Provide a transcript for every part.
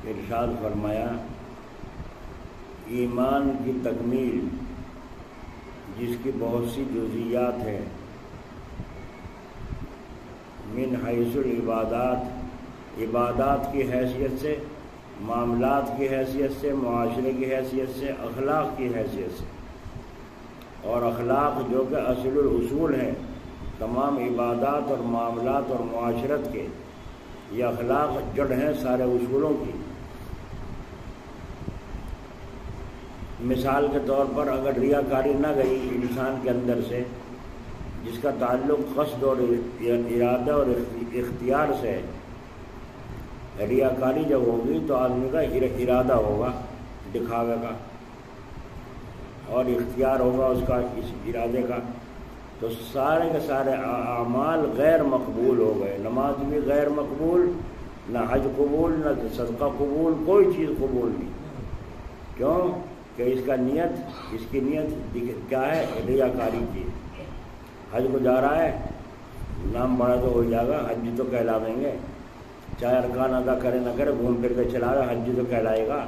ارشاد فرمایا ایمان کی تکمیل جس کی بہت سی جزئیات ہیں، من حیث العبادات، عبادات کی حیثیت سے، معاملات کی حیثیت سے، معاشرے کی حیثیت سے، اخلاق کی حیثیت سے، اور اخلاق جو کہ اصل الاصول ہیں تمام عبادات اور معاملات اور معاشرت کے، یہ اخلاق جڑ ہیں سارے اصولوں کی۔ مثال کے طور پر اگر ریاکاری نہ گئی انسان کے اندر سے، جس کا تعلق قصد اور ارادہ اور اختیار سے ہے، ریاکاری جب ہوگی تو آدمی کا ارادہ ہوگا دکھاوے کا، اور اختیار ہوگا اس کا اس ارادے کا، تو سارے کے سارے اعمال غیر مقبول ہو گئے۔ نماز بھی غیر مقبول، نہ حج قبول، نہ صدقہ قبول، کوئی چیز قبول نہیں۔ کیوں کہ اس کی نیت کیا ہے؟ ریاکاری کی۔ حج کو جا رہا ہے، نام بڑا تو ہو جائے گا، حج تو کہلاویں گے، چاہے ارکان ادا کرے نہ کرے، گھوم پھر کے چلا گا، حج تو کہلائے گا۔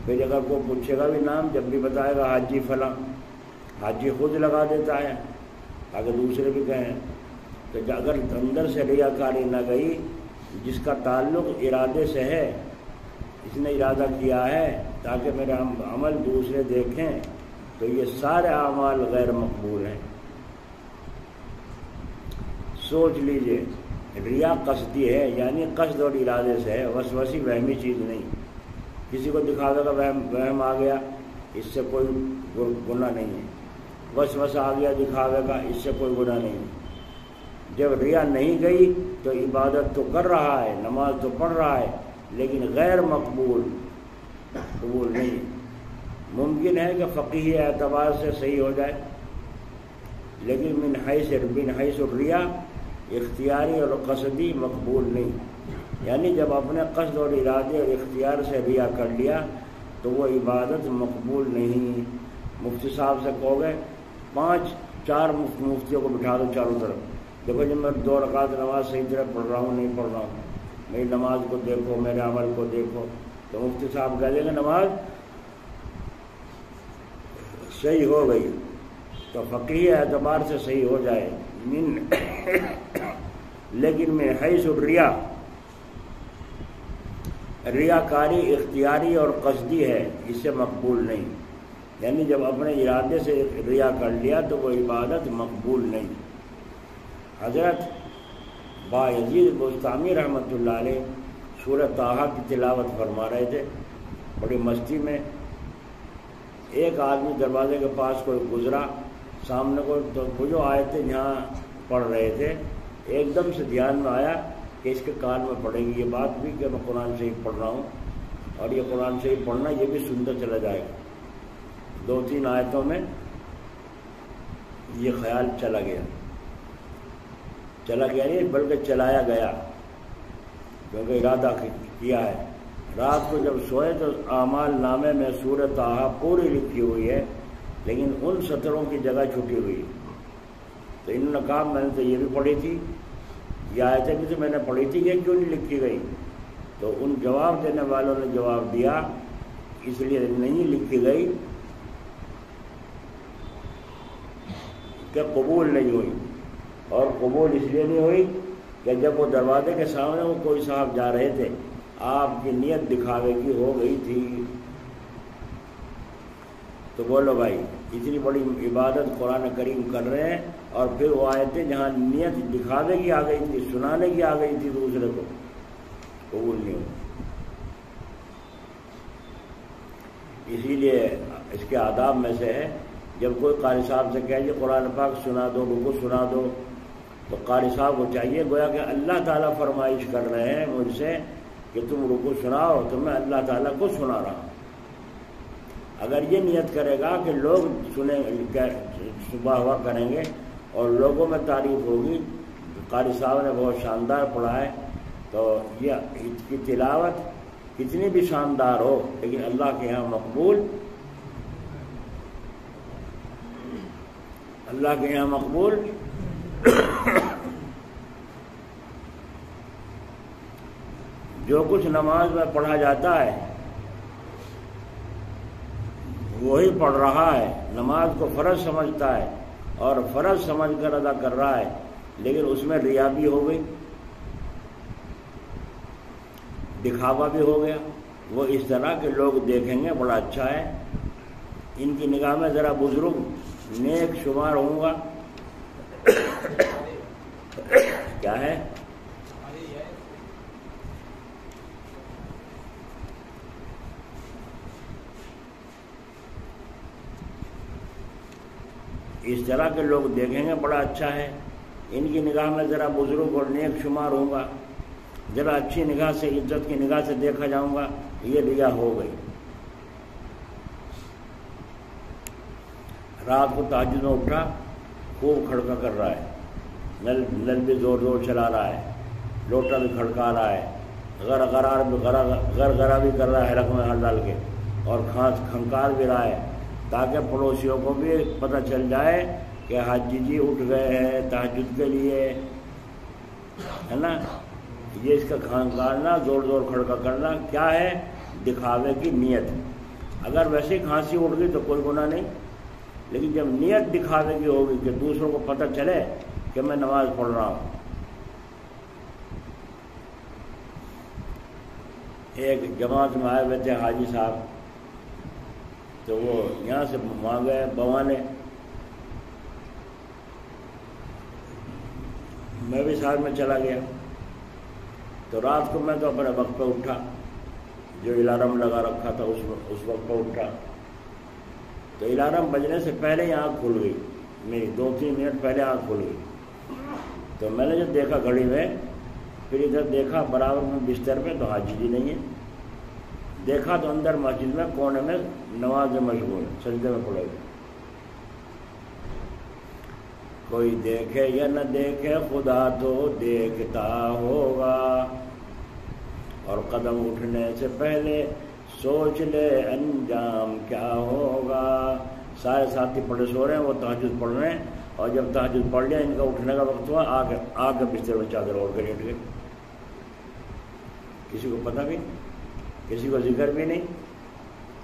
پھر اگر کوئی پوچھے گا بھی نام، جب بھی بتائے گا حاجی فلاں، حاجی خود لگا دیتا ہے تاکہ دوسرے بھی کہیں۔ تو اگر اندر سے ریاکاری نہ گئی، جس کا تعلق ارادے سے ہے، اس نے ارادہ کیا ہے تاکہ میرے عمل دوسرے دیکھیں، تو یہ سارے اعمال غیر مقبول ہیں۔ سوچ لیجئے، ریا قصدی ہے، یعنی قصد اور ارادے سے ہے، وسوسی وہمی چیز نہیں۔ کسی کو دکھاوے کا وہم آ گیا، اس سے کوئی گناہ نہیں ہے۔ وسوسہ آ گیا دکھاوے کا، اس سے کوئی گناہ نہیں ہے۔ جب ریا نہیں گئی تو عبادت تو کر رہا ہے، نماز تو پڑھ رہا ہے، لیکن غیر مقبول، قبول نہیں۔ ممکن ہے کہ فقہی اعتبار سے صحیح ہو جائے، لیکن من حیث الریا، اختیاری اور قصدی مقبول نہیں۔ یعنی جب اپنے قصد اور ارادے اور اختیار سے ریا کر لیا تو وہ عبادت مقبول نہیں۔ مفتی صاحب سے کہو گے 4 مفتیوں کو بٹھا دو چاروں طرف، دیکھو جب میں 2 رکعت نماز صحیح طرح پڑھ رہا ہوں نہیں پڑھ رہا ہوں، میری نماز کو دیکھو، میرے عمل کو دیکھو، تو مفتی صاحب کہہ دیں گے نماز صحیح ہو گئی، تو فقہی اعتبار سے صحیح ہو جائے، لیکن من حیث الریا، ریاکاری اختیاری اور قصدی ہے، اس سے مقبول نہیں۔ یعنی جب اپنے ارادے سے ریا کر لیا تو وہ عبادت مقبول نہیں۔ حضرت بایزید بستامی رحمۃ اللہ علیہ سورہ طٰہٰ کی تلاوت فرما رہے تھے بڑی مستی میں۔ ایک آدمی دروازے کے پاس کوئی گزرا، سامنے کو تو وہ جو آیتیں جہاں پڑھ رہے تھے، ایک دم سے دھیان میں آیا کہ اس کے کان میں پڑے گی یہ بات بھی کہ میں قرآن سے ہی پڑھ رہا ہوں، اور یہ قرآن سے ہی پڑھنا یہ بھی سنتا چلا جائے گا۔ 2-3 آیتوں میں یہ خیال چلا گیا نہیں بلکہ چلایا گیا، کیونکہ ارادہ کیا ہے۔ رات کو جب سوئے تو اعمال نامے میں سورہ طٰہٰ پوری لکھی ہوئی ہے، لیکن ان سطروں کی جگہ چھٹی ہوئی ہے۔ تو انہوں نے کہا میں نے تو یہ بھی پڑھی تھی، یہ آیتیں بھی تو میں نے پڑھی تھی، یہ کیوں نہیں لکھی گئی؟ تو ان جواب دینے والوں نے جواب دیا اس لیے نہیں لکھی گئی کہ قبول نہیں ہوئی، اور قبول اس لیے نہیں ہوئی کہ جب وہ دروازے کے سامنے وہ کوئی صاحب جا رہے تھے، آپ کی نیت دکھاوے کی ہو گئی تھی۔ تو بولو بھائی، اتنی بڑی عبادت قرآن کریم کر رہے ہیں، اور پھر وہ آیتیں جہاں نیت دکھاوے کی آ گئی تھی، سنانے کی آ گئی تھی دوسرے کو، قبول نہیں ہوئی۔ اسی لیے اس کے آداب میں سے ہے، جب کوئی قاری صاحب سے کہے کہ قرآن پاک سنا دو، رکوع سنا دو، تو قاری صاحب کو چاہیے گویا کہ اللہ تعالیٰ فرمائش کر رہے ہیں مجھ سے کہ تم رکوع سناؤ، تو میں اللہ تعالیٰ کو سنا رہا ہوں۔ اگر یہ نیت کرے گا کہ لوگ سنیں، صبح ہوا کریں گے اور لوگوں میں تعریف ہوگی، قاری صاحب نے بہت شاندار پڑھا ہے، تو یہ اس کی تلاوت کتنی بھی شاندار ہو لیکن اللہ کے یہاں مقبول، اللہ کے یہاں مقبول جو کچھ نماز میں پڑھا جاتا ہے وہی پڑھ رہا ہے، نماز کو فرض سمجھتا ہے اور فرض سمجھ کر ادا کر رہا ہے، لیکن اس میں ریا بھی ہو گئی، دکھاوا بھی ہو گیا۔ وہ اس طرح کے لوگ دیکھیں گے بڑا اچھا ہے، ان کی نگاہ میں ذرا بزرگ نیک شمار ہوں گا۔ کیا ہے؟ اس طرح کے لوگ دیکھیں گے بڑا اچھا ہے، ان کی نگاہ میں ذرا بزرگ اور نیک شمار ہوں گا، ذرا اچھی نگاہ سے، عزت کی نگاہ سے دیکھا جاؤں گا، یہ ریا ہو گئی۔ رات کو تہجد میں اٹھا، خوب کھڑکا کر رہا ہے، نل بھی زور زور چلا رہا ہے، لوٹا بھی کھڑکا رہا ہے، غرغرہ بھی کر رہا ہے حلق میں ہاتھ ڈال کے، اور کھنکار بھی رہا ہے، تاکہ پڑوسیوں کو بھی پتہ چل جائے کہ حاجی جی اٹھ گئے ہیں تہجد کے لیے، ہے نا۔ یہ اس کا کھنکارنا، زور زور کھڑکا کرنا کیا ہے؟ دکھاوے کی نیت۔ اگر ویسے کھانسی اٹھ گئی تو کوئی گناہ نہیں، لیکن جب نیت دکھاوے کی ہوگی کہ دوسروں کو پتہ چلے کہ میں نماز پڑھ رہا ہوں۔ ایک جماعت میں آئے ہوئے تھے حاجی صاحب، تو وہ یہاں سے وہاں گئے بوانے، میں بھی ساتھ میں چلا گیا۔ تو رات کو میں تو اپنے وقت پہ اٹھا، جو الارم لگا رکھا تھا اس وقت پہ اٹھا، تو الارم بجنے سے پہلے ہی آنکھ کھل گئی میری، 2-3 منٹ پہلے آنکھ کھل گئی۔ تو میں نے جب دیکھا گھڑی میں، پھر ادھر دیکھا برابر میں بستر پہ تو حاجی جی نہیں ہے، دیکھا تو اندر مسجد میں کونے میں نماز میں مشغول، سجدے میں پڑے ہوئے۔ کوئی دیکھے یا نہ دیکھے خدا تو دیکھتا ہوگا، اور قدم اٹھنے سے پہلے سوچ لے انجام کیا ہوگا۔ سارے ساتھی پڑے سو رہے ہیں، وہ تہجد پڑھ رہے ہیں، اور جب تہجد پڑھ لیا ان کا اٹھنے کا وقت ہوا، آ کے بستر میں چادر اوڑھ کے لیٹ گئے۔ کسی کو پتہ بھی، کسی کو ذکر بھی نہیں،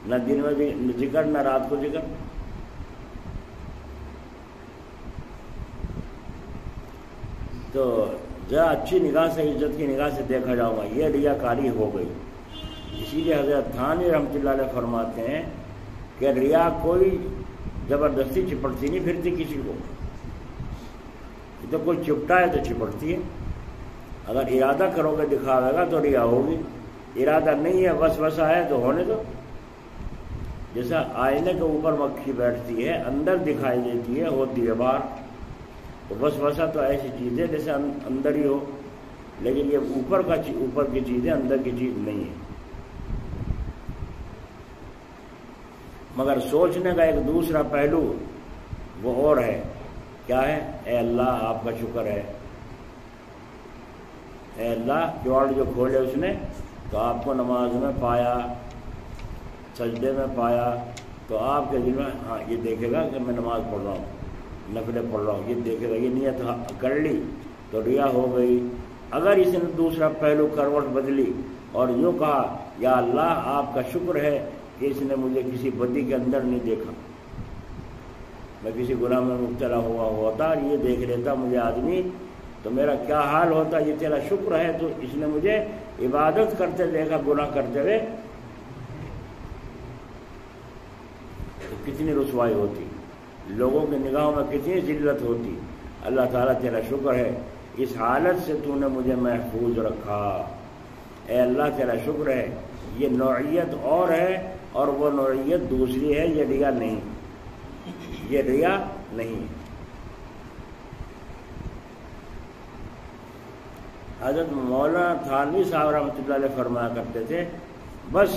نہ دن میں ذکر نہ رات کو ذکر۔ تو ذرا اچھی نگاہ سے، عزت کی نگاہ سے دیکھا جاؤں گا، یہ ریاکاری ہو گئی۔ اسی لیے حضرت تھانوی رحمۃ اللہ علیہ فرماتے ہیں کہ ریا کوئی زبردستی چپٹتی نہیں پھرتی کسی کو، تو کوئی چپٹا ہے تو چپٹتی ہے۔ اگر ارادہ کرو گے دکھاوے گا تو ریا ہوگی، ارادہ نہیں ہے وسوسہ ہے تو ہونے دو۔ جیسا آئینے کے اوپر مکھی بیٹھتی ہے، اندر دکھائی دیتی ہے، ہوتی ہے باہر، تو وسوسہ تو ایسی چیز ہے جیسے اندر ہی ہو، لیکن یہ اوپر کی چیز ہے، اندر کی چیز نہیں ہے۔ مگر سوچنے کا ایک دوسرا پہلو وہ اور ہے، کیا ہے؟ اے اللہ آپ کا شکر ہے، اے اللہ کیوڑ جو کھولے اس نے تو آپ کو نماز میں پایا، سجدے میں پایا، تو آپ کے دل میں ہاں یہ دیکھے گا کہ میں نماز پڑھ رہا ہوں، نفلیں پڑھ رہا ہوں، یہ دیکھے گا، یہ نیت کر لی تو ریا ہو گئی۔ اگر اس نے دوسرا پہلو کروٹ بدلی اور یوں کہا یا اللہ آپ کا شکر ہے کہ اس نے مجھے کسی بدی کے اندر نہیں دیکھا، میں کسی گناہ میں مبتلا ہوا ہوتا اور یہ دیکھ لیتا مجھے آدمی تو میرا کیا حال ہوتا، یہ تیرا شکر ہے تو اس نے مجھے عبادت کرتے دیکھا گناہ کرتے ہوئے، تو کتنی رسوائی ہوتی، لوگوں کی نگاہوں میں کتنی ذلت ہوتی۔ اللہ تعالیٰ تیرا شکر ہے اس حالت سے تو نے مجھے محفوظ رکھا، اے اللہ تیرا شکر ہے۔ یہ نوعیت اور ہے اور وہ نوعیت دوسری ہے، یہ ریا نہیں، یہ ریا نہیں۔ حضرت مولانا تھانوی صاحب رحمۃ اللہ علیہ فرمایا کرتے تھے، بس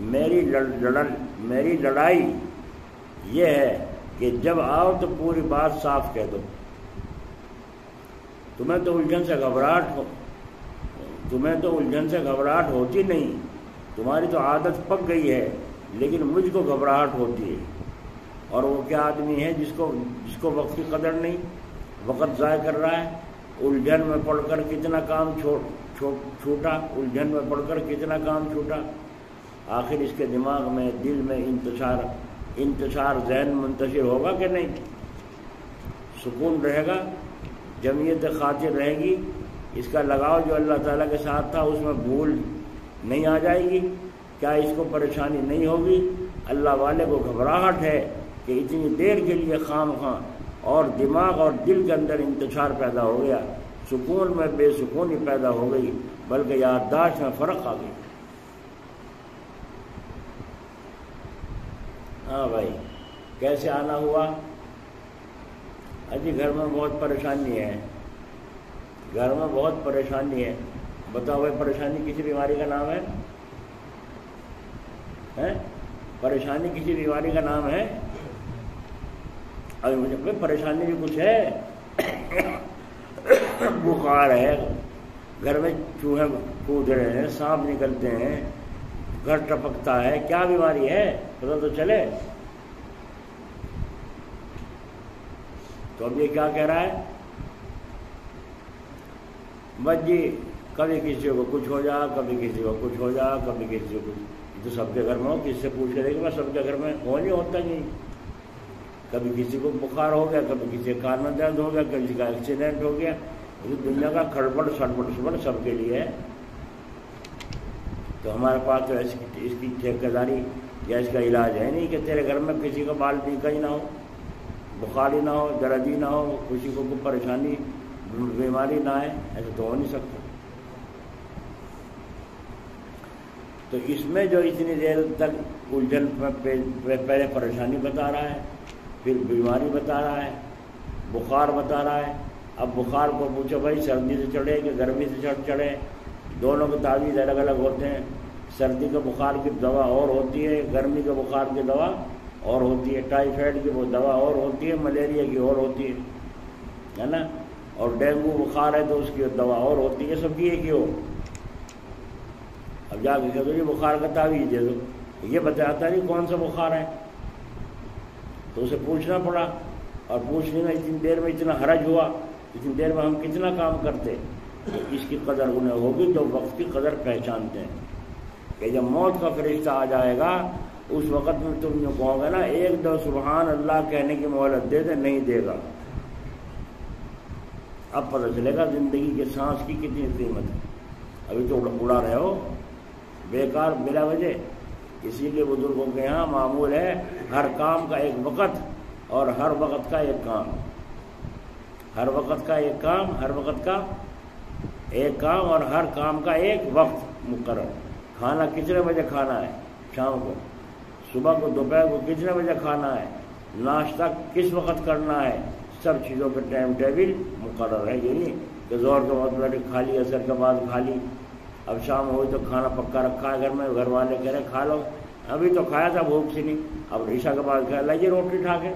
میری لڑائی یہ ہے کہ جب آؤ تو پوری بات صاف کہہ دو، تمہیں تو الجھن سے گھبراہٹ ہوتی نہیں، تمہاری تو عادت پک گئی ہے، لیکن مجھ کو گھبراہٹ ہوتی ہے۔ اور وہ کیا آدمی ہے جس کو وقت کی قدر نہیں، وقت ضائع کر رہا ہے، الجھن میں پڑھ کر کتنا کام چھوٹا، الجھن میں پڑھ کر کتنا کام چھوٹا. آخر اس کے دماغ میں، دل میں انتشار ذہن منتشر ہوگا کہ نہیں؟ سکون رہے گا، جمعیت خاطر رہے گی، اس کا لگاؤ جو اللہ تعالیٰ کے ساتھ تھا اس میں بھول نہیں آ جائے گی؟ کیا اس کو پریشانی نہیں ہوگی؟ اللہ والے کو گھبراہٹ ہے کہ اتنی دیر کے لیے خام خواہ اور دماغ اور دل کے اندر انتشار پیدا ہو گیا، سکون میں بے سکونی پیدا ہو گئی، بلکہ یادداشت میں فرق آ گئی. ہاں بھائی، کیسے آنا ہوا؟ اجی گھر میں بہت پریشانی ہے، گھر میں بہت پریشانی ہے. بتاؤ بھائی، پریشانی کسی بیماری کا نام ہے؟ پریشانی کسی بیماری کا نام ہے؟ ابھی مجھے پریشانی بھی کچھ ہے. بخار ہے، گھر میں چوہے کود رہے ہیں، سانپ نکلتے ہیں، گھر ٹپکتا ہے، کیا بیماری ہے پتہ تو چلے. تو اب یہ کیا کہہ رہا ہے؟ بس جی کبھی کسی کو کچھ ہو جا، کبھی کسی کو کچھ ہو جا، کبھی کسی کو کچھ. تو سب کے گھر میں ہو، کس سے پوچھ کے دیکھیں؟ میں سب کے گھر میں ہو نہیں ہوتا نہیں. کبھی کسی کو بخار ہو گیا، کبھی کسی کے کان میں درد ہو گیا، کسی کا ایکسیڈنٹ ہو گیا. یہ دنیا کا کھڑبڑ سڑبڑ سب کے لیے ہے. تو ہمارے پاس تو اس کی ٹھیکیداری یا اس کا علاج ہے نہیں کہ تیرے گھر میں کسی کا بال ٹیکا ہی نہ ہو، بخار ہی نہ ہو، درد ہی نہ ہو، کسی کو کوئی پریشانی بیماری نہ آئے. ایسا تو ہو نہیں سکتا. تو اس میں جو اتنی دیر تک الجھن پہلے پریشانی بتا رہا ہے، پھر بیماری بتا رہا ہے، بخار بتا رہا ہے. اب بخار کو پوچھو بھائی سردی سے چڑھے کہ گرمی سے چڑھے؟ دونوں کے تعویذ الگ الگ ہوتے ہیں. سردی کے بخار کی دوا اور ہوتی ہے، گرمی کے بخار کی دوا اور ہوتی ہے، ٹائیفائڈ کی وہ دوا اور ہوتی ہے، ملیریا کی اور ہوتی ہے نا. اور ڈینگو بخار ہے تو اس کی دوا اور ہوتی ہے. سب کی ایک ہی ہو. اب جا کے کہہ دو یہ بخار کا تعویذ دے دو، یہ بتاتا نہیں کون سا بخار ہے. تو اسے پوچھنا پڑا، اور پوچھنے میں اتنی دیر میں اتنا حرج ہوا، اتنی دیر میں ہم کتنا کام کرتے. تو اس کی قدر انہیں ہوگی جو وقت کی قدر پہچانتے ہیں کہ جب موت کا فرشتہ آ جائے گا اس وقت میں تم جو کہو گے نا ایک دو سبحان اللہ کہنے کی مہلت دے دے، نہیں دے گا. اب پتہ چلے گا زندگی کے سانس کی کتنی قیمت ہے. ابھی تو اڑا رہے ہو بیکار بلا وجہ. اسی لیے بزرگوں کے یہاں معمول ہے ہر کام کا ایک وقت اور ہر وقت کا ایک کام. ہر وقت کا ایک کام، ہر وقت کا ایک کام اور ہر کام کا ایک وقت مقرر. کھانا کتنے بجے کھانا ہے شام کو، صبح کو، دوپہر کو کتنے بجے کھانا ہے، ناشتہ کس وقت کرنا ہے، سب چیزوں کے ٹائم ٹیبل مقرر ہے. یہ نہیں کہ زور کے وقت بیٹھے کھا لی، عصر کے بعد کھا لی. اب شام ہوئی تو کھانا پکا رکھا ہے گھر میں، گھر والے کہہ رہے کھا لو، ابھی تو کھایا تھا بھوک سی نہیں، اب عشاء کے بعد کہہ لائیے روٹی ٹھا کے.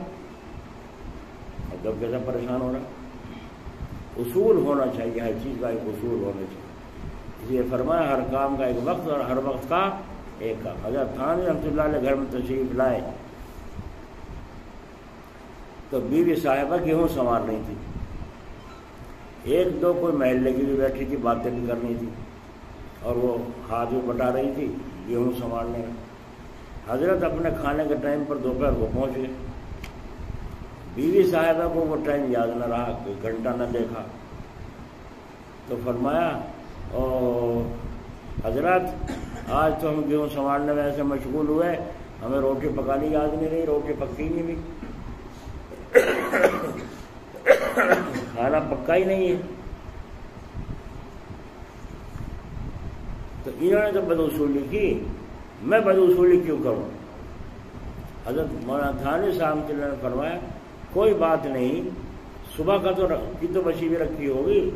اب جب کیسا پریشان ہو رہا. اصول ہونا چاہیے، ہر چیز کا ایک اصول ہونا چاہیے. اس لیے فرمایا ہر کام کا ایک وقت اور ہر وقت کا ایک کام. حضرت تھانوی رحمۃ اللہ علیہ گھر میں تشریف لائے تو بیوی صاحبہ گیہوں سنوار رہی تھی. ایک دو کوئی محلے کی بھی بیٹھی تھی، باتیں بھی کرنی تھی، اور وہ ہاتھ بھی بٹا رہی تھی گیہوں سنوارنے میں. حضرت اپنے کھانے کے ٹائم پر دوپہر کو پہنچ گئے. بیوی صاحبہ کو وہ ٹائم یاد نہ رہا، کوئی گھنٹہ نہ دیکھا. تو فرمایا او حضرت آج تو ہم گیہوں سنوارنے میں ایسے مشغول ہوئے، ہمیں روٹی پکانی یاد نہیں رہی، روٹی پکی نہیں بھی، کھانا پکا ہی نہیں ہے. تو انہوں نے تو بدوصولی کی، میں بدوصولی کیوں کروں؟ حضرت مولانا تھانوی صاحب نے فرمایا کوئی بات نہیں، صبح کا تو بچی بھی رکھی ہوگی.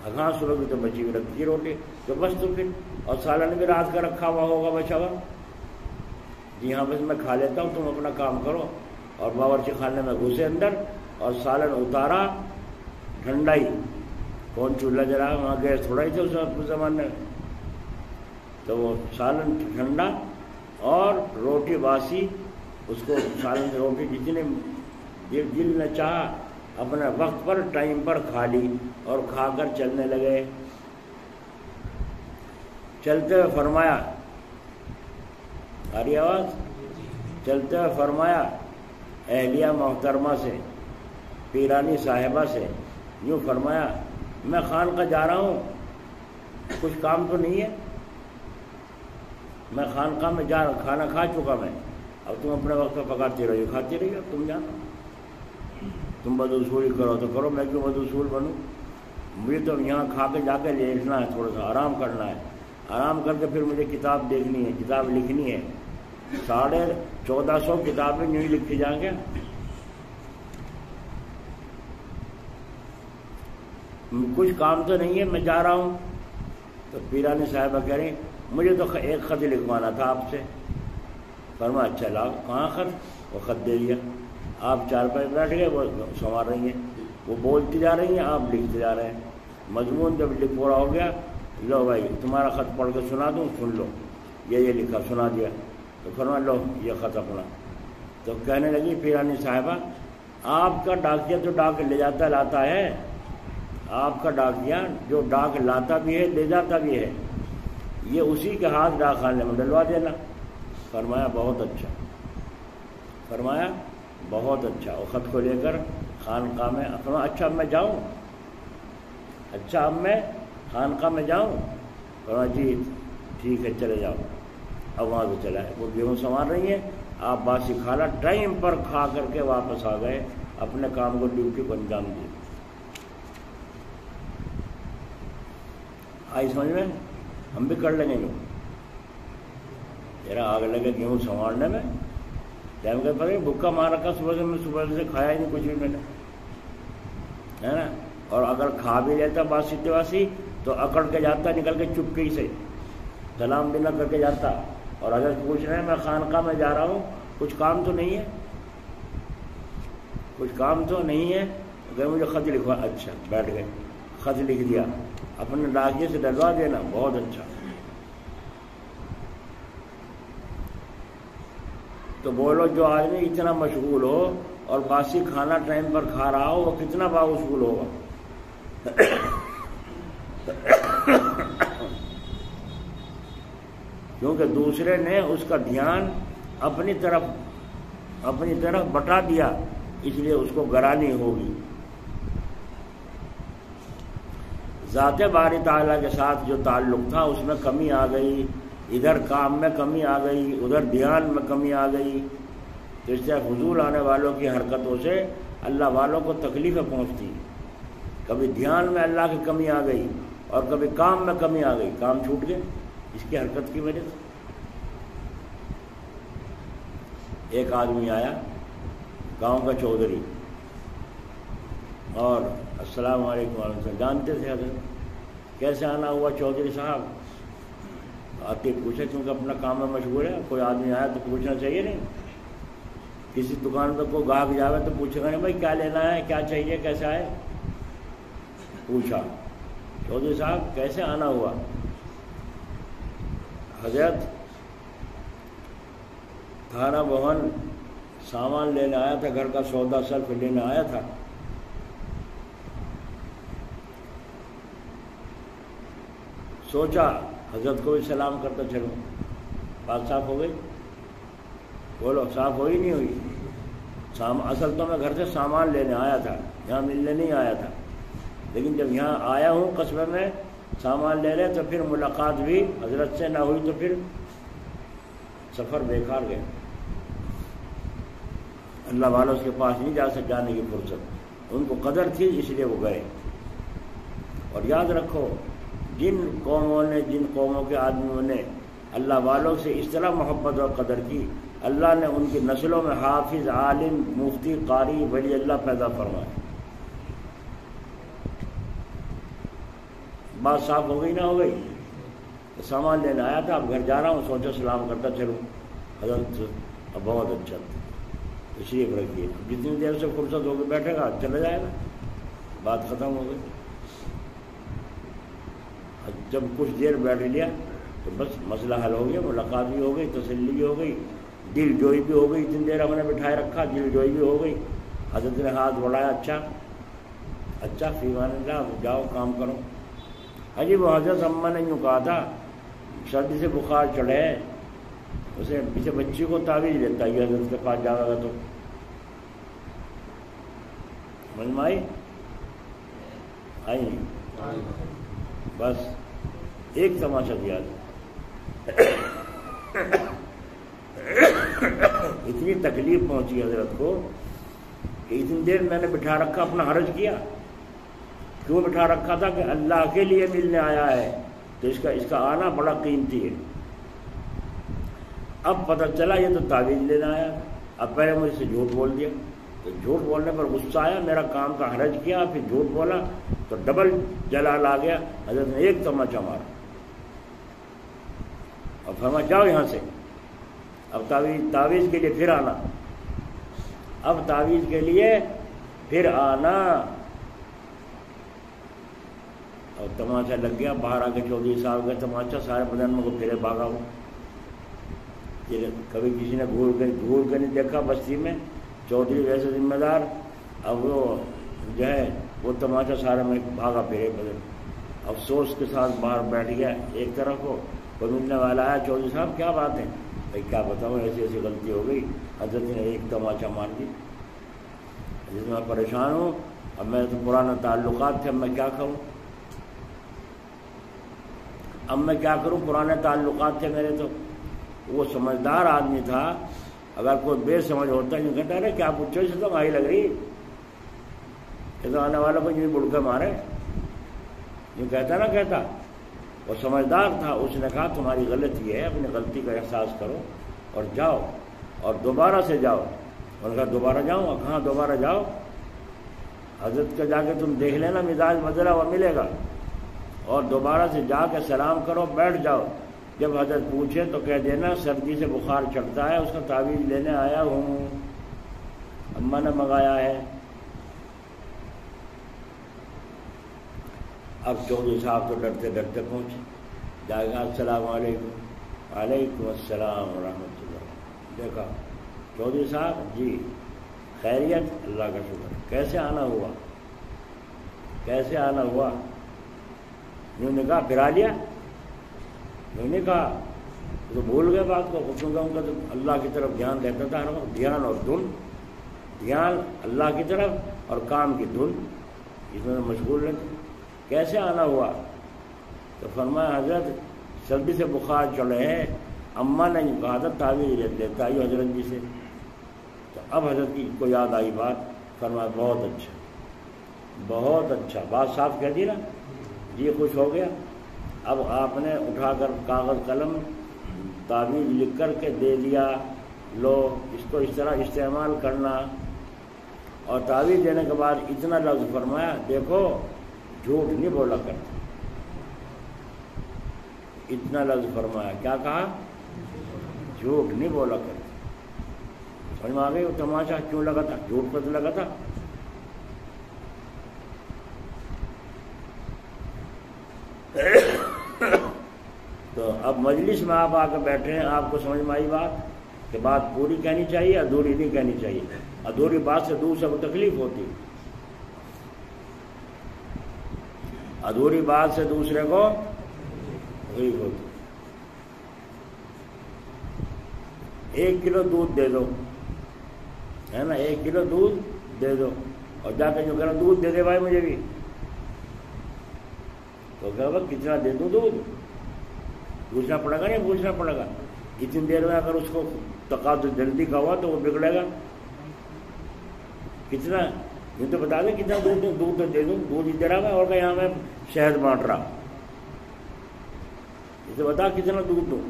ہاں صبح کی تو بچی ہوئی رکھی روٹی تو بس، تو پھر اور سالن بھی رات کا رکھا ہوا ہوگا بچا ہوا. جی ہاں بس میں کھا لیتا ہوں، تم اپنا کام کرو. اور باورچی خانے میں گھسے اندر اور سالن اتارا، ٹھنڈا ہی. کون چولہا جلا، وہاں گیس تھوڑا ہی تھا اس زمانے میں. تو وہ سالن ٹھنڈا اور روٹی باسی، اس کو سالن روٹی جتنے دل نے چاہا اپنے وقت پر ٹائم پر کھا لی اور کھا کر چلنے لگے. چلتے ہوئے فرمایا، آ رہی آواز؟ چلتے ہوئے فرمایا اہلیہ محترمہ سے، پیرانی صاحبہ سے یوں فرمایا، میں خانقاہ جا رہا ہوں، کچھ کام تو نہیں ہے؟ میں خانقاہ میں جا رہا، کھانا کھا چکا میں، اب تم اپنے وقت پہ پکاتی رہی، کھاتی رہی، اب تم جانا، تم بدوصولی کرو تو کرو، میں کیوں بدوصول بنوں؟ مجھے تو یہاں کھا کے جا کے لیٹنا ہے، تھوڑا سا آرام کرنا ہے، آرام کر کے پھر مجھے کتاب دیکھنی ہے، کتاب لکھنی ہے۔ 1450 کتابیں نہیں لکھی جائیں گے؟ کچھ کام تو نہیں ہے، میں جا رہا ہوں۔ تو پیرانی صاحبہ کہہ رہی مجھے تو ایک خط لکھوانا تھا آپ سے۔ فرمایا اچھا لاؤ، کہاں خط؟ وہ خط دے دیا۔ آپ چارپائی بیٹھ گئے، وہ سنوار رہی ہیں، وہ بولتی جا رہی ہیں، آپ لکھتے جا رہے ہیں۔ مضمون جب لکھ پورا ہو گیا، لو بھائی تمہارا خط پڑھ کے سنا دوں؟ سن لو، یہ لکھا، سنا دیا۔ تو فرمایا لو یہ خط اپنا۔ تو کہنے لگی پیرانی صاحبہ آپ کا ڈاکیا تو ڈاک لے جاتا لاتا ہے، آپ کا ڈاکیا جو ڈاک لاتا بھی ہے لے جاتا بھی ہے، یہ اسی کے ہاتھ ڈاک خانے میں ڈلوا دینا۔ فرمایا بہت اچھا، فرمایا بہت اچھا۔ وہ خط کو لے کر خانقاہ میں، فرمایا اچھا اب میں جاؤں؟ اچھا اب میں خانقاہ میں جاؤں؟ فرمایا جی ٹھیک ہے چلے جاؤ۔ اب وہاں سے چلا ہے، وہ گیہوں سنوار رہی ہیں، آپ باسی کھانا ٹائم پر کھا کر کے واپس آ گئے، اپنے کام کو، ڈیوٹی کو انجام دیے۔ آئی سمجھ میں؟ ہم بھی کر لیں گے، ذرا آگ لگے گیہوں سنوارنے میں، ٹائم کا پتہ بھوکا مار رکھا صبح سے، میں صبح سے کھایا ہی نہیں کچھ بھی میں نے، ہے نا؟ اور اگر کھا بھی لیتا باسی تواسی تو اکڑ کے جاتا، نکل کے چپکے سے سلام بھی نہ کر کے جاتا، اور اگر پوچھ رہے ہیں میں خانقاہ میں جا رہا ہوں، کچھ کام تو نہیں ہے؟ کچھ کام تو نہیں ہے؟ اگر مجھے خط لکھوا، اچھا بیٹھ گئے، خط لکھ دیا، اپنے ڈاکیے سے ڈلوا دینا، بہت اچھا۔ تو بولو جو آدمی اتنا مشغول ہو اور باسی کھانا ٹائم پر کھا رہا ہو، وہ کتنا باوصول ہوگا؟ کیونکہ دوسرے نے اس کا دھیان اپنی طرف بٹا دیا، اس لیے اس کو گرانی ہوگی۔ ذات باری تعالیٰ کے ساتھ جو تعلق تھا اس میں کمی آ گئی، ادھر کام میں کمی آ گئی، ادھر دھیان میں کمی آ گئی، تو اس سے فضول آنے والوں کی حرکتوں سے اللہ والوں کو تکلیفیں پہنچتی۔ کبھی دھیان میں اللہ کی کمی آ گئی اور کبھی کام میں کمی آ گئی، کام چھوٹ گئے اس کی حرکت کی وجہ سے۔ ایک آدمی آیا، گاؤں کا چودھری، اور السلام علیکم وعلیکم السلام، جانتے تھے حضرت؟ کیسے آنا ہوا چودھری صاحب؟ آتے پوچھے، کیونکہ اپنا کام میں مشغول ہے، کوئی آدمی آیا تو پوچھنا چاہیے نہیں؟ کسی دکان پہ کوئی گاہک جاوے تو پوچھے گا نہیں بھائی کیا لینا ہے، کیا چاہیے، کیسا ہے؟ پوچھا چودھری صاحب کیسے آنا ہوا؟ حضرت تھانہ بھون سامان لینے آیا تھا، گھر کا سودا صرف لینے آیا تھا، سوچا حضرت کو بھی سلام کرتا چلوں۔ بات صاف ہو گئی؟ بولو صاف ہوئی نہیں ہوئی؟ اصل تو میں گھر سے سامان لینے آیا تھا، یہاں ملنے نہیں آیا تھا، لیکن جب یہاں آیا ہوں قصبے میں سامان لے رہے تو پھر ملاقات بھی حضرت سے نہ ہوئی، تو پھر سفر بیکار گئے۔ اللہ والوں کے پاس نہیں جانے کی فرصت، ان کو قدر تھی اس لیے وہ گئے۔ اور یاد رکھو، جن قوموں کے آدمیوں نے اللہ والوں سے اس طرح محبت اور قدر کی، اللہ نے ان کی نسلوں میں حافظ، عالم، مفتی، قاری، ولی اللہ پیدا فرمائے۔ بات صاف ہو گئی نہ ہو گئی؟ سامان لینے آیا تھا، اب گھر جا رہا ہوں، سوچا سلام کرتا چلوں حضرت، اب بہت اچھا تشریف رکھیے، جتنی دیر سے فرصت ہوگی بیٹھے گا چلا جائے گا، بات ختم ہو گئی۔ جب کچھ دیر بیٹھ لیا تو بس مسئلہ حل ہو گیا، ملاقات بھی ہو گئی، تسلی بھی ہو گئی، دل جوئی بھی ہو گئی، اتنی دیر ہم نے بٹھائے رکھا، دل جوئی بھی ہو گئی۔ حضرت نے ہاتھ بڑھایا، اچھا فی امان اللہ، جاؤ کام کرو۔ عجیب، وہ حضرت اماں نے یوں کہا تھا، سردی سے بخار چڑھے اسے پیچھے بچی کو تعویذ دیتا ہے حضرت کے پاس جائے گا تو سمجھ میں آئی نہیں؟ بس ایک تماشا دیا اتنی تکلیف پہنچی حضرت کو کہ اتنی دیر میں نے بٹھا رکھا، اپنا حرج کیا. کیوں بٹھا رکھا تھا؟ کہ اللہ کے لیے ملنے آیا ہے تو اس کا آنا بڑا قیمتی ہے. اب پتہ چلا یہ تو تعویذ لینا آیا. اب پہلے مجھ سے جھوٹ بول دیا تو جھوٹ بولنے پر غصہ آیا، میرا کام کا حرج کیا، پھر جھوٹ بولا تو ڈبل جلال آ گیا. حضرت نے ایک تماچا مارا اور فرمایا جاؤ یہاں سے، اب تعویذ کے لیے پھر آنا، اب تعویذ کے لیے پھر آنا. اور تماچا لگ گیا. باہر آ کے چودھری صاحب کا تماچا سارے بدن میں کو پھرے بھاگا ہوا. کبھی کسی نے گھور کے نہیں دیکھا بستی میں، چودھری ویسے ذمہ دار، اب وہ جو ہے وہ تماچا سارے میں بھاگا پھرے بدن. افسوس کے ساتھ باہر بیٹھ گیا ایک طرف کو. کوئی ملنے والا آیا، چودھری صاحب کیا بات ہے؟ بھائی کیا بتاؤں، ایسی ایسی غلطی ہو گئی، حضرت نے ایک تماچا مار دی. جس میں پریشان ہوں، اب میرے تو پرانا تعلقات تھے، اب میں کیا کروں، پرانے تعلقات تھے میرے. تو وہ سمجھدار آدمی تھا. اگر کوئی بے سمجھ ہوتا ہے کہتا ہے کیا پوچھو، اسے تو ماہی لگ رہی، یہ تو آنے والا کو یوں بڑھ کے مارے، یوں کہتا. وہ سمجھدار تھا. اس نے کہا تمہاری غلطی ہے، اپنی غلطی کا احساس کرو اور جاؤ، اور دوبارہ سے جاؤ. انہوں نے کہا دوبارہ جاؤں؟ کہاں دوبارہ جاؤ، حضرت کا جا کے تم دیکھ لینا، مزاج بدلا ہوا ملے گا. اور دوبارہ سے جا کے سلام کرو، بیٹھ جاؤ. جب حضرت پوچھے تو کہہ دینا سردی سے بخار چڑھتا ہے، اس کا تعویذ لینے آیا ہوں، اماں نے منگایا ہے. اب چودھری صاحب تو ڈرتے ڈرتے پہنچے. جائے گا السلام علیکم. وعلیکم السلام ورحمۃ اللہ. دیکھا چودھری صاحب جی خیریت؟ اللہ کا شکر. کیسے آنا ہوا؟ انہوں نے کہا پھرا لیا. انہوں نے کہا تو بھول گئے بات کو. کیونکہ ان کا تو اللہ کی طرف دھیان رہتا تھا، دھیان اور دھن، دھیان اللہ کی طرف اور کام کی دھن، اس میں مشغول رہتے. کیسے آنا ہوا؟ تو فرمایا حضرت سردی سے بخار چڑھے ہیں، اماں نے کہا تھا تعویذ لیتا ہے حضرت جی سے. تو اب حضرت کی کو یاد آئی بات. فرمایا بہت اچھا بات صاف کہہ دی نا جی، خوش ہو گیا. اب آپ نے اٹھا کر کاغذ قلم تعویذ لکھ کر کے دے دیا، لو اس کو اس طرح استعمال کرنا. اور تعویذ دینے کے بعد اتنا لفظ فرمایا، دیکھو جھوٹ نہیں بولا کرتا. اتنا لفظ فرمایا، کیا کہا؟ جھوٹ نہیں بولا کرتا. سمجھ میں آ گئی وہ تماشا کیوں لگا تھا؟ جھوٹ پر لگا تھا. تو اب مجلس میں آپ آ کے بیٹھے ہیں، آپ کو سمجھ میں آئی بات کہ بات پوری کہنی چاہیے، ادھوری نہیں کہنی چاہیے. ادھوری بات سے دوسرے کو تکلیف ہوتی، ادھوری بات سے دوسرے کو تکلیف ہوتی. 1 کلو دودھ دے دو، ہے نا، 1 کلو دودھ دے دو، اور جا کے جو کہنا دودھ دے دے بھائی مجھے بھی، تو کہ کتنا دے دوں دودھ؟ پوچھنا پڑے گا، نہیں پوچھنا پڑے گا. اتنی دیر میں اگر اس کو تقاضا جلدی کا ہوا تو وہ بگڑے گا. کتنا یہ تو بتا دیں کتنا دودھ تو دے دوں، دودھ ہی دے رہا میں، اور کہ یہاں میں شہد بانٹ رہا، اسے بتا کتنا دودھ دوں.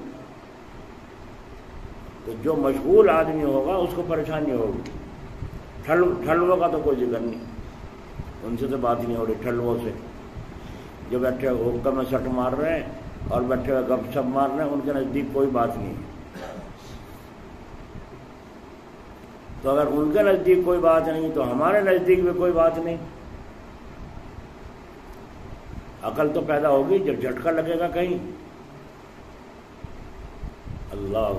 تو جو مشغول آدمی ہوگا اس کو پریشانی ہوگی. ٹھلووں کا تو کوئی ذکر نہیں، ان سے تو بات ہی نہیں ہو رہی. ٹھلووں سے جو بیٹھے ہوکر میں سٹ مار رہے ہیں اور بیٹھے ہوئے گپ شپ مار رہے ہیں، ان کے نزدیک کوئی بات نہیں. تو اگر ان کے نزدیک کوئی بات نہیں تو ہمارے نزدیک بھی کوئی بات نہیں. عقل تو پیدا ہوگی جب جھٹکا لگے گا کہیں. اللہ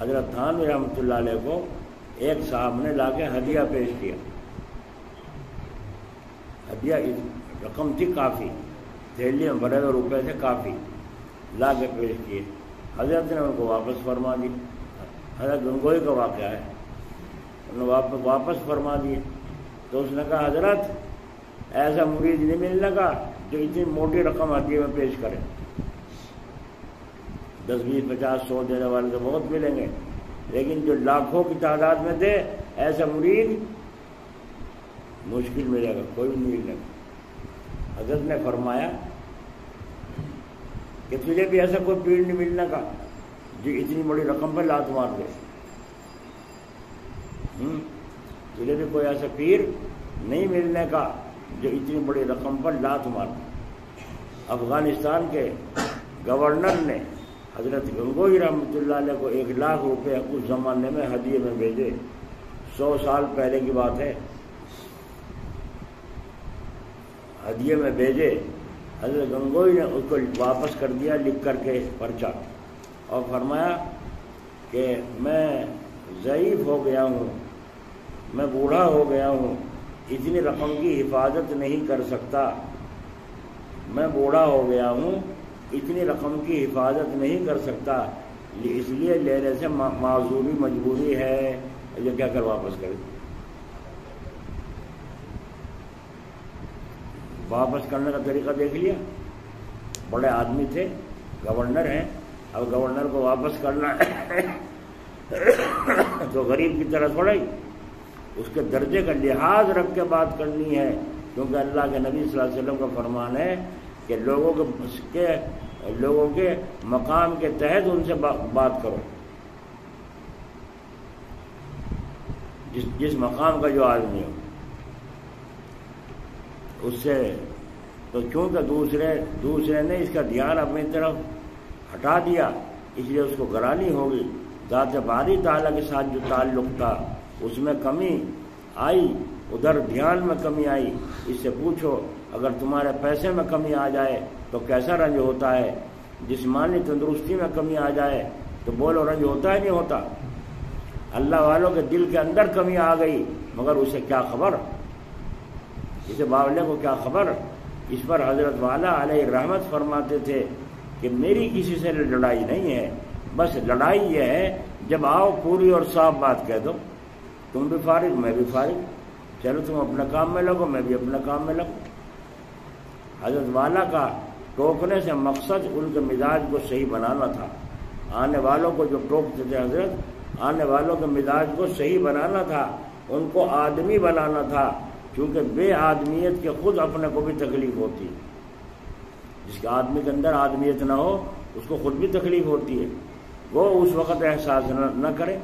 حضرت تھانوی رحمۃ اللہ علیہ کو ایک صاحب نے لا کے ہدیہ پیش کیا. ہدیہ رقم تھی کافی، تھیلی میں بھرے ہوئے روپے تھے کافی. لا کے پیش کیے، حضرت نے ان کو واپس فرما دی۔ حضرت گنگوئی کا واقعہ ہے، انہوں نے واپس فرما دیے۔ تو اس نے کہا حضرت ایسا مرید نہیں ملنے کا جو اتنی موٹی رقم ہدیے میں پیش کرے، 10 20 50 100 دینے والے تو بہت ملیں گے، لیکن جو لاکھوں کی تعداد میں دے ایسا مرید مشکل ملے گا، کوئی نہیں ملے گا۔ حضرت نے فرمایا کہ تجھے بھی ایسا کوئی پیر نہیں ملنے کا جو اتنی بڑی رقم پر لات مار دے، تجھے بھی کوئی ایسا پیر نہیں ملنے کا جو اتنی بڑی رقم پر لات مار دے۔ افغانستان کے گورنر نے حضرت گنگوئی رحمۃ اللہ علیہ کو 1 لاکھ روپے اس زمانے میں ہدیے میں بھیجے، 100 سال پہلے کی بات ہے، ہدیے میں بھیجے۔ حضرت گنگوئی نے اس کو واپس کر دیا لکھ کر کے پرچہ، اور فرمایا کہ میں ضعیف ہو گیا ہوں، میں بوڑھا ہو گیا ہوں، اتنی رقم کی حفاظت نہیں کر سکتا، میں بوڑھا ہو گیا ہوں، اتنی رقم کی حفاظت نہیں کر سکتا، اس لیے لینے سے معذوری مجبوری ہے، یہ کیا کر واپس کرے۔ واپس کرنے کا طریقہ دیکھ لیا، بڑے آدمی تھے، گورنر ہیں، اب گورنر کو واپس کرنا تو غریب کی طرح تھوڑا ہی، اس کے درجے کا لحاظ رکھ کے بات کرنی ہے، کیونکہ اللہ کے نبی صلی اللہ علیہ وسلم کا فرمان ہے کہ لوگوں کے مقام کے تحت ان سے بات کرو، جس مقام کا جو آدمی ہو اس سے۔ تو چونکہ دوسرے نے اس کا دھیان اپنی طرف ہٹا دیا، اس لیے اس کو گرانی ہوگی، ذات باری تعالیٰ کے ساتھ جو تعلق تھا اس میں کمی آئی، ادھر دھیان میں کمی آئی۔ اس سے پوچھو اگر تمہارے پیسے میں کمی آ جائے تو کیسا رنج ہوتا ہے، جسمانی تندرستی میں کمی آ جائے تو بولو رنج ہوتا ہے نہیں ہوتا۔ اللہ والوں کے دل کے اندر کمی آ گئی مگر اسے کیا خبر، اسے باولے کو کیا خبر۔ اس پر حضرت والا علیہ رحمت فرماتے تھے کہ میری کسی سے لڑائی نہیں ہے، بس لڑائی یہ ہے جب آؤ پوری اور صاف بات کہہ دو، تم بھی فارغ میں بھی فارغ، چلو تم اپنے کام میں لگو میں بھی اپنے کام میں لگو۔ حضرت والا کا ٹوکنے سے مقصد ان کے مزاج کو صحیح بنانا تھا، آنے والوں کو جو ٹوکتے تھے حضرت، آنے والوں کے مزاج کو صحیح بنانا تھا، ان کو آدمی بنانا تھا، کیونکہ بے آدمیت کے خود اپنے کو بھی تکلیف ہوتی ہے، جس کے آدمی کے اندر آدمیت نہ ہو اس کو خود بھی تکلیف ہوتی ہے، وہ اس وقت احساس نہ کرے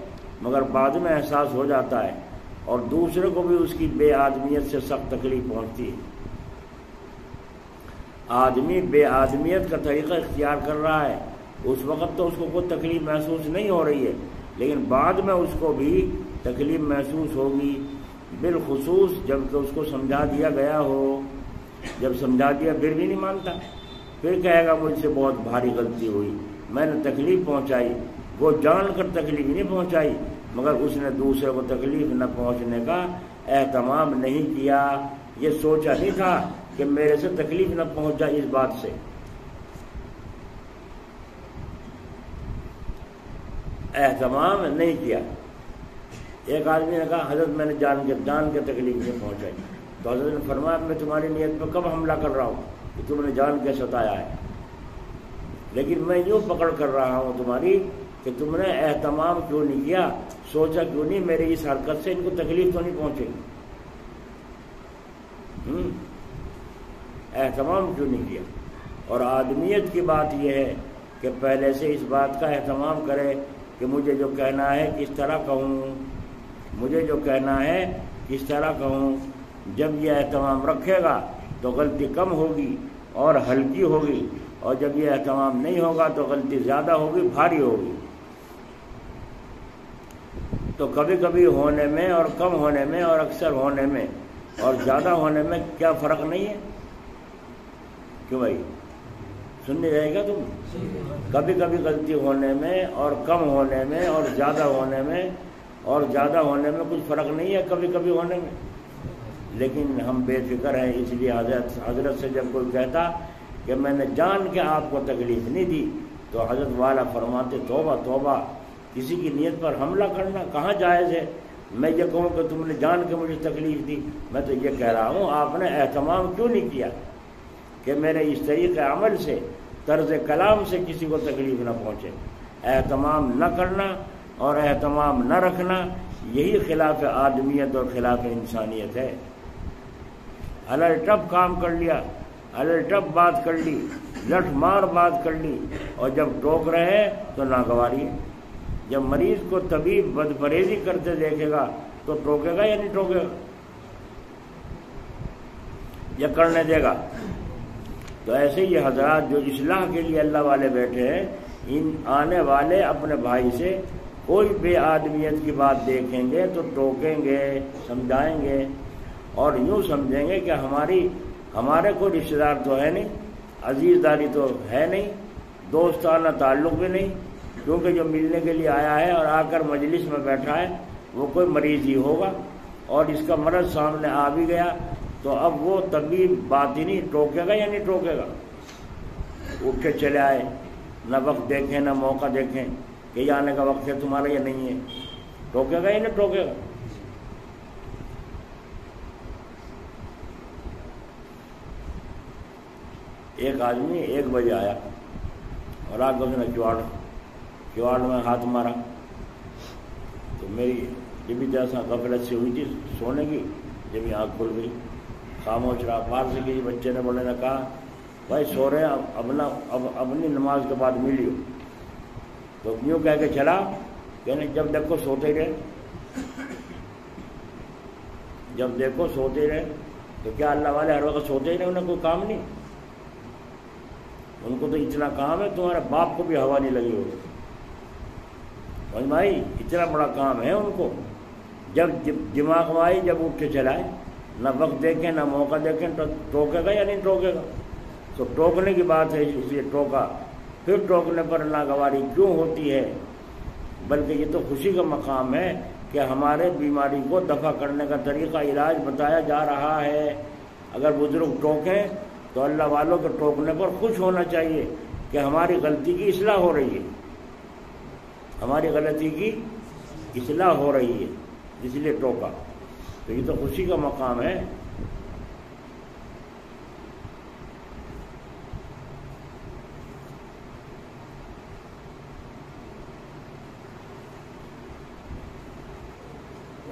مگر بعد میں احساس ہو جاتا ہے، اور دوسرے کو بھی اس کی بے آدمیت سے سخت تکلیف پہنچتی ہے۔ آدمی بے آدمیت کا طریقہ اختیار کر رہا ہے، اس وقت تو اس کو کوئی تکلیف محسوس نہیں ہو رہی ہے، لیکن بعد میں اس کو بھی تکلیف محسوس ہوگی، بالخصوص جب کہ اس کو سمجھا دیا گیا ہو۔ جب سمجھا دیا پھر بھی نہیں مانتا، پھر کہے گا مجھ سے بہت بھاری غلطی ہوئی، میں نے تکلیف پہنچائی، وہ جان کر تکلیف نہیں پہنچائی مگر اس نے دوسرے کو تکلیف نہ پہنچنے کا اہتمام نہیں کیا، یہ سوچا نہیں تھا کہ میرے سے تکلیف نہ پہنچ جائے، اس بات سے اہتمام نہیں کیا۔ ایک آدمی نے کہا حضرت میں نے جان کے تکلیف نہیں پہنچائی، تو حضرت نے فرمایا میں تمہاری نیت پہ کب حملہ کر رہا ہوں کہ تم نے جان کے ستایا ہے، لیکن میں یوں پکڑ کر رہا ہوں تمہاری کہ تم نے اہتمام کیوں نہیں کیا، سوچا کیوں نہیں میری اس حرکت سے ان کو تکلیف تو نہیں پہنچے گی، اہتمام کیوں نہیں کیا۔ اور آدمیت کی بات یہ ہے کہ پہلے سے اس بات کا اہتمام کرے کہ مجھے جو کہنا ہے کس طرح کہوں، مجھے جو کہنا ہے کس طرح کہوں۔ جب یہ اہتمام رکھے گا تو غلطی کم ہوگی اور ہلکی ہوگی، اور جب یہ اہتمام نہیں ہوگا تو غلطی زیادہ ہوگی، بھاری ہوگی۔ تو کبھی کبھی ہونے میں اور کم ہونے میں اور اکثر ہونے میں اور زیادہ ہونے میں کیا فرق نہیں ہے؟ کیوں بھائی سننے جائے گا تم؟ کبھی کبھی غلطی ہونے میں اور کم ہونے میں اور زیادہ ہونے میں کچھ فرق نہیں ہے، کبھی کبھی ہونے میں، لیکن ہم بے فکر ہیں، اس لیے حضرت سے جب کوئی کہتا کہ میں نے جان کے آپ کو تکلیف نہیں دی، تو حضرت والا فرماتے توبہ توبہ، کسی کی نیت پر حملہ کرنا کہاں جائز ہے؟ میں یہ کہوں کہ تم نے جان کے مجھے تکلیف دی، میں تو یہ کہہ رہا ہوں آپ نے اہتمام کیوں نہیں کیا کہ میرے اس طریقے عمل سے، طرز کلام سے کسی کو تکلیف نہ پہنچے۔ اہتمام نہ کرنا اور اہتمام نہ رکھنا یہی خلاف آدمیت اور خلاف انسانیت ہے۔ الٹپ کام کر لیا، الٹپ بات کر لی، لٹ مار بات کر لی، اور جب ٹوک رہے ہیں تو ناگواری ہے۔ جب مریض کو طبیب بدپرہیزی کرتے دیکھے گا تو ٹوکے گا یا نہیں ٹوکے گا؟ یا کرنے دے گا؟ تو ایسے ہی حضرات جو اصلاح کے لیے اللہ والے بیٹھے ہیں، ان آنے والے اپنے بھائی سے کوئی بے آدمیت کی بات دیکھیں گے تو ٹوکیں گے، سمجھائیں گے، اور یوں سمجھیں گے کہ ہمارے کوئی رشتہ دار تو ہے نہیں، عزیز داری تو ہے نہیں، دوستانہ تعلق بھی نہیں، کیونکہ جو ملنے کے لیے آیا ہے اور آ کر مجلس میں بیٹھا ہے وہ کوئی مریض ہی ہوگا، اور اس کا مرض سامنے آ بھی گیا تو اب وہ طبیب باطنی ٹوکے گا یا نہیں ٹوکے گا؟ اٹھ کے چلے آئے، نہ وقت دیکھیں نہ موقع دیکھیں کہ یہ آنے کا وقت ہے تمہارا یا نہیں ہے، ٹوکے گا یا نہیں ٹوکے گا؟ ایک آدمی 1 بجے آیا اور آ کے اس نے کیواڑ میں ہاتھ مارا، تو میری جبھی جیسا غفلت سے ہوئی تھی سونے کی، جب یہ آنکھ کھل گئی، خاموش رہا۔ باہر سے کسی بچے نے بولنے نے کہا بھائی سو رہے ہیں، اپنی نماز کے بعد ملیو، تو یوں کہہ کے چلا کہ جب دیکھو سوتے ہی رہے، جب دیکھو سوتے ہی رہے۔ تو کیا اللہ والے ہر وقت سوتے ہی رہے؟ انہیں کوئی کام نہیں؟ ان کو تو اتنا کام ہے تمہارے باپ کو بھی ہوا نہیں لگی ہوگی بھائی، اتنا بڑا کام ہے ان کو۔ جب دماغ میں آئی، جب اٹھ کے چلائے، نہ وقت دیکھیں نہ موقع دیکھیں، تو ٹوکے گا یا نہیں ٹوکے گا؟ تو ٹوکنے کی بات ہے، اس لیے ٹوکا۔ پھر ٹوکنے پر ناگواری کیوں ہوتی ہے؟ بلکہ یہ تو خوشی کا مقام ہے کہ ہمارے بیماری کو دفع کرنے کا طریقہ علاج بتایا جا رہا ہے۔ اگر بزرگ ٹوکیں تو اللہ والوں کے ٹوکنے پر خوش ہونا چاہیے کہ ہماری غلطی کی اصلاح ہو رہی ہے، ہماری غلطی کی اصلاح ہو رہی ہے، اس لیے ٹوکا۔ تو یہ تو خوشی کا مقام ہے۔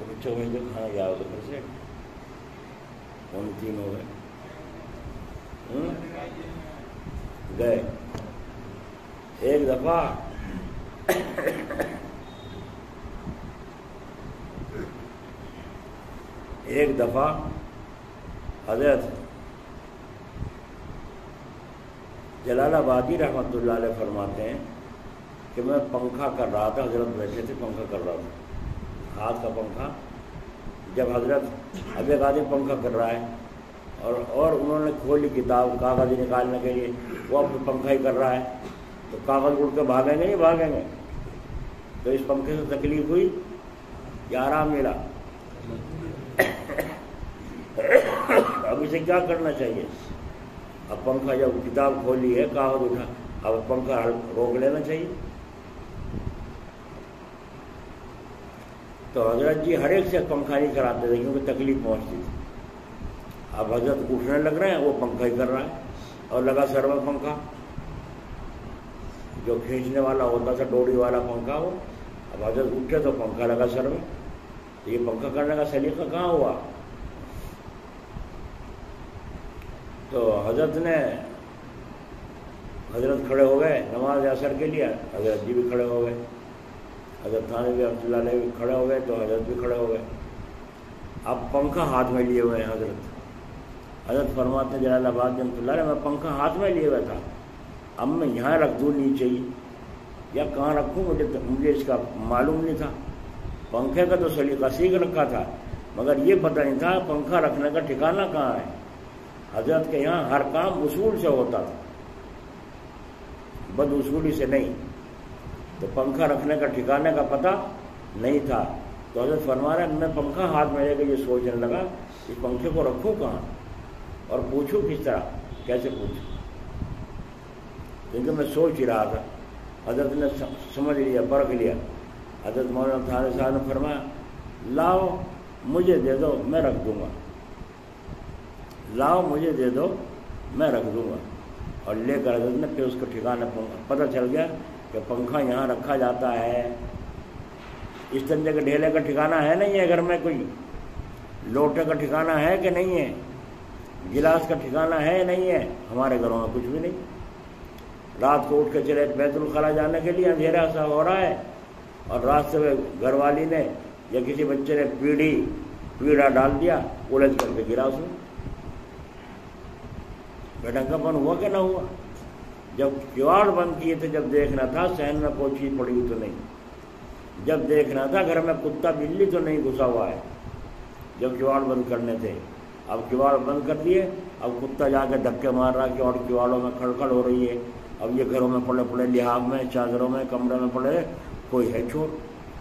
بچوں میں جو کھانا گیا ہوگا پھر سے کون 3 ہو گئے گئے۔ ایک دفعہ حضرت جلال آبادی رحمۃ اللہ علیہ فرماتے ہیں کہ میں پنکھا کر رہا تھا، حضرت بیٹھے تھے، پنکھا کر رہا تھا، ہاتھ کا پنکھا۔ جب حضرت اب ایک آدمی پنکھا کر رہا ہے اور انہوں نے کھولی کتاب کاغذ نکالنے کے لیے، وہ اب پنکھا ہی کر رہا ہے، تو کاغذ اڑ کے بھاگیں گے نہیں بھاگیں گے؟ تو اس پنکھے سے تکلیف ہوئی یا آرام ملا؟ اب اسے کیا کرنا چاہیے؟ اب پنکھا جب کتاب کھولی ہے، کاغذ اٹھا، اب پنکھا روک لینا چاہیے۔ تو حضرت جی ہر ایک سے پنکھا نہیں کراتے تھے کیونکہ تکلیف پہنچتی تھی۔ اب حضرت اٹھنے لگ رہے ہیں، وہ پنکھا ہی کر رہا ہے، اور لگا سر میں پنکھا، جو کھینچنے والا ہوتا تھا ڈوری والا پنکھا وہ۔ اب حضرت اٹھے تو پنکھا لگا سر میں، تو یہ پنکھا کرنے کا سلیقہ کہاں ہوا؟ تو حضرت کھڑے ہو گئے نماز عصر کے لیے، حضرت جی بھی کھڑے ہو گئے، حضرت تھانوی رحمۃ اللہ علیہ بھی کھڑے ہو گئے، تو حضرت بھی کھڑے ہو گئے۔ اب پنکھا ہاتھ میں لیے ہوئے ہیں حضرت فرماتے ہیں جلال آباد رحمۃ اللہ علیہ، میں پنکھا ہاتھ میں لیے ہوئے تھا، اب میں یہاں رکھ دوں نیچے ہی یا کہاں رکھوں؟ مجھے اس کا معلوم نہیں تھا۔ پنکھے کا تو سلیقہ سیکھ رکھا تھا، مگر یہ پتہ نہیں تھا پنکھا رکھنے کا ٹھکانہ کہاں ہے۔ حضرت کے یہاں ہر کام اصول سے ہوتا تھا، بد اصولی سے نہیں۔ تو پنکھا رکھنے کا ٹھکانے کا پتہ نہیں تھا، تو حضرت فرما رہے ہیں میں پنکھا ہاتھ میں لے کے یہ سوچنے لگا اس پنکھے کو رکھوں کہاں اور پوچھوں کس طرح، کیسے پوچھوں۔ کیونکہ میں سوچ ہی رہا تھا. حضرت نے سمجھ لیا، پرکھ لیا. حضرت مولانا تھانوی صاحب نے فرمایا لاؤ مجھے دے دو میں رکھ دوں گا، لاؤ مجھے دے دو میں رکھ دوں گا. اور لے کر حضرت نے پھر اس کو ٹھکانا پتہ چل گیا کہ پنکھا یہاں رکھا جاتا ہے. اس طرح کے ڈھیلے کا ٹھکانا ہے نہیں ہے گھر میں، کوئی لوٹے کا ٹھکانا ہے کہ نہیں ہے، گلاس کا ٹھکانا ہے نہیں ہے. ہمارے گھروں میں کچھ بھی نہیں. رات کو اٹھ کے چلے بیت الخلا جانے کے لیے، اندھیرا سا ہو رہا ہے اور راستے میں گھر والی نے یا کسی بچے نے پیڑا ڈال دیا، الجھ کر کے گرا اس میں. بیٹھنگا پن ہوا کہ نہ ہوا؟ جب کیواڑ بند کیے تھے، جب دیکھنا تھا صحن میں کوئی چیز پڑی ہوئی تو نہیں، جب دیکھنا تھا گھر میں کتا بلی تو نہیں گھسا ہوا ہے، جب کیواڑ بند کرنے تھے. اب کیواڑ بند کر دیے، اب کتا جا کے دھکے مار رہا کہ اور کیواڑوں میں کھڑکھڑ ہو رہی ہے. اب یہ گھروں میں پڑے پڑے لحاظ میں، چادروں میں، کمرے میں پڑے، کوئی ہے چور،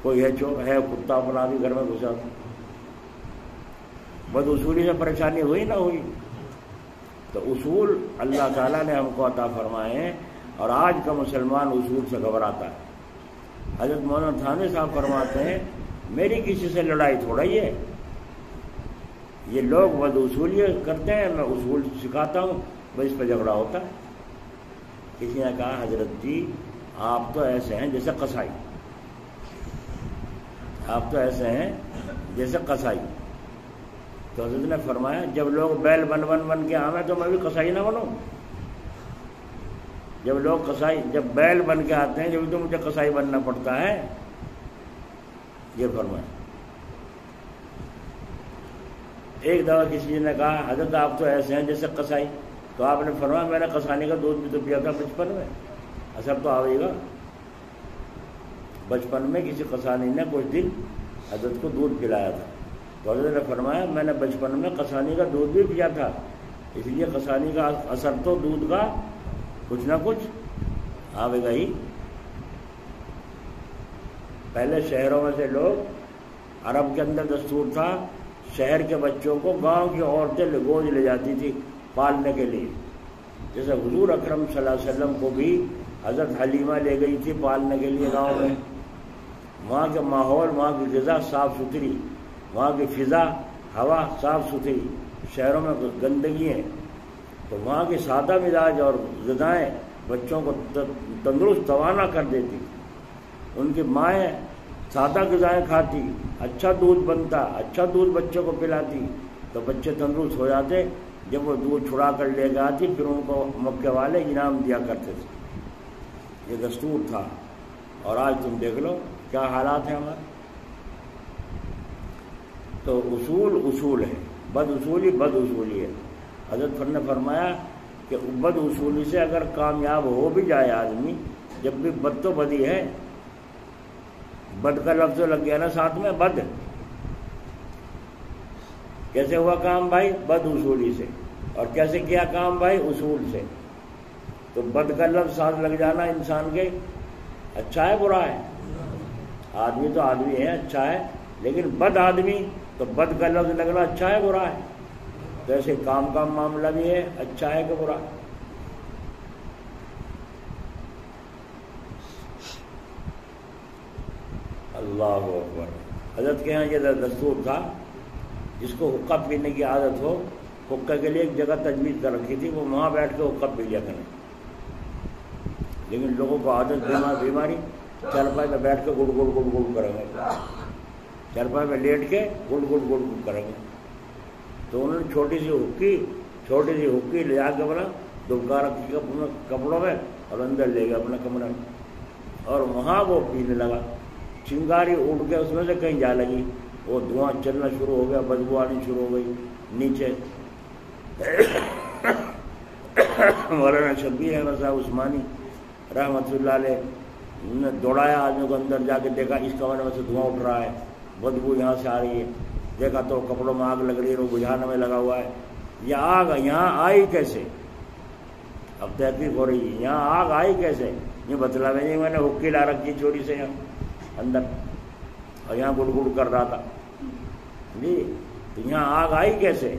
کوئی ہے چور ہے کتا اپنا بھی گھر میں گھسا. بد اصولی سے پریشانی ہوئی نہ ہوئی؟ تو اصول اللہ تعالیٰ نے ہم کو عطا فرمائے ہیں، اور آج کا مسلمان اصول سے گھبراتا ہے. حضرت مولانا تھانوی صاحب فرماتے ہیں میری کسی سے لڑائی تھوڑا ہی ہے، یہ لوگ بد اصولی کرتے ہیں، میں اصول سکھاتا ہوں، بس اس پہ جھگڑا ہوتا ہے. کسی نے کہا حضرت جی آپ تو ایسے ہیں جیسے قصائی، آپ تو ایسے ہیں جیسے قصائی. تو حضرت نے فرمایا جب لوگ بیل بن کے آویں تو میں بھی قصائی نہ بنوں. جب بیل بن کے آتے ہیں جب تو مجھے قصائی بننا پڑتا ہے. یہ فرمایا. ایک دفعہ کسی نے کہا حضرت آپ تو ایسے ہیں جیسے قصائی، تو آپ نے فرمایا میں نے قصانی کا دودھ بھی تو پیا تھا بچپن میں، اثر تو آئے گا. بچپن میں کسی قصانی نے کچھ دن حضرت کو دودھ پلایا تھا، تو حضرت نے فرمایا میں نے بچپن میں قصانی کا دودھ بھی پیا تھا، اس لیے قصانی کا اثر تو دودھ کا کچھ نہ کچھ آئے گا ہی. پہلے شہروں میں سے لوگ، عرب کے اندر دستور تھا شہر کے بچوں کو گاؤں کی عورتیں گود لے جاتی تھی پالنے کے لیے. جیسے حضور اکرم صلی اللہ علیہ وسلم کو بھی حضرت حلیمہ لے گئی تھی پالنے کے لیے گاؤں میں. وہاں کے ماحول، وہاں کی غذا صاف ستھری، وہاں کی فضا ہوا صاف ستھری. شہروں میں گندگی ہے، تو وہاں کی سادہ مزاج اور غذائیں بچوں کو تندرست توانا کر دیتی. ان کی مائیں سادہ غذائیں کھاتی، اچھا دودھ بنتا، اچھا دودھ بچوں کو پلاتی، تو بچے تندرست ہو جاتے. جب وہ دودھ چھڑا کر لے کے آتی پھر ان کو مکے والے انعام دیا کرتے تھے. یہ دستور تھا. اور آج تم دیکھ لو کیا حالات ہیں ہمارے. تو اصول ہے، بد اصولی ہے. حضرت نے فرمایا کہ بد اصولی سے اگر کامیاب ہو بھی جائے آدمی، جب بھی بد تو بدی ہے. بد کا لفظ لگ گیا نا ساتھ میں، بد کیسے ہوا کام بھائی؟ بد اصولی سے. اور کیسے کیا کام بھائی؟ اصول سے. تو بد کا لفظ ساتھ لگ جانا انسان کے اچھا ہے برا ہے؟ آدمی تو آدمی ہے، اچھا ہے، لیکن بد آدمی تو بد کا لفظ لگنا اچھا ہے برا ہے؟ تو ایسے کام کا معاملہ بھی ہے، اچھا ہے کہ برا؟ اللہ اکبر. حضرت کے یہاں یہ دستور تھا جس کو حقہ پینے کی عادت ہو، حقہ کے لیے ایک جگہ تجویز کر رکھی تھی، وہ وہاں بیٹھ کے حقہ پی لیا کریں. لیکن لوگوں کو عادت بیماری، چارپائی پہ بیٹھ کے گڑ گڑ گڑ گڑ کریں گے، چارپائی پہ لیٹ کے گڑ گڑ گڑ گڑ کریں گے. تو انہوں نے چھوٹی سی حقی لے جا کے بنا دبکا رکھی کپڑوں میں اور اندر لے گیا اپنا کمرہ میں، اور وہاں وہ پینے لگا. چنگاری اڑ کے اس میں سے کہیں جا لگی، وہ دھواں چلنا شروع ہو گیا، بدبو آنی شروع ہو گئی نیچے. مولانا شبیر احمد صاحب عثمانی رحمۃ اللہ علیہ نے دوڑایا آدمی کو، اندر جا کے دیکھا اس کمرے میں سے دھواں اٹھ رہا ہے، بدبو یہاں سے آ رہی ہے. دیکھا تو کپڑوں میں آگ لگ رہی ہے، وہ بجھانے میں لگا ہوا ہے. یہ آگ یہاں آئی کیسے؟ اب تحقیق ہو رہی ہے یہاں آگ آئی کیسے. یہ بتلا نہیں، میں نے حقی لا رکھی چوری سے یہاں اندر، اور یہاں گڑ گڑ کر رہا تھا جی، تو یہاں آگ آئی کیسے؟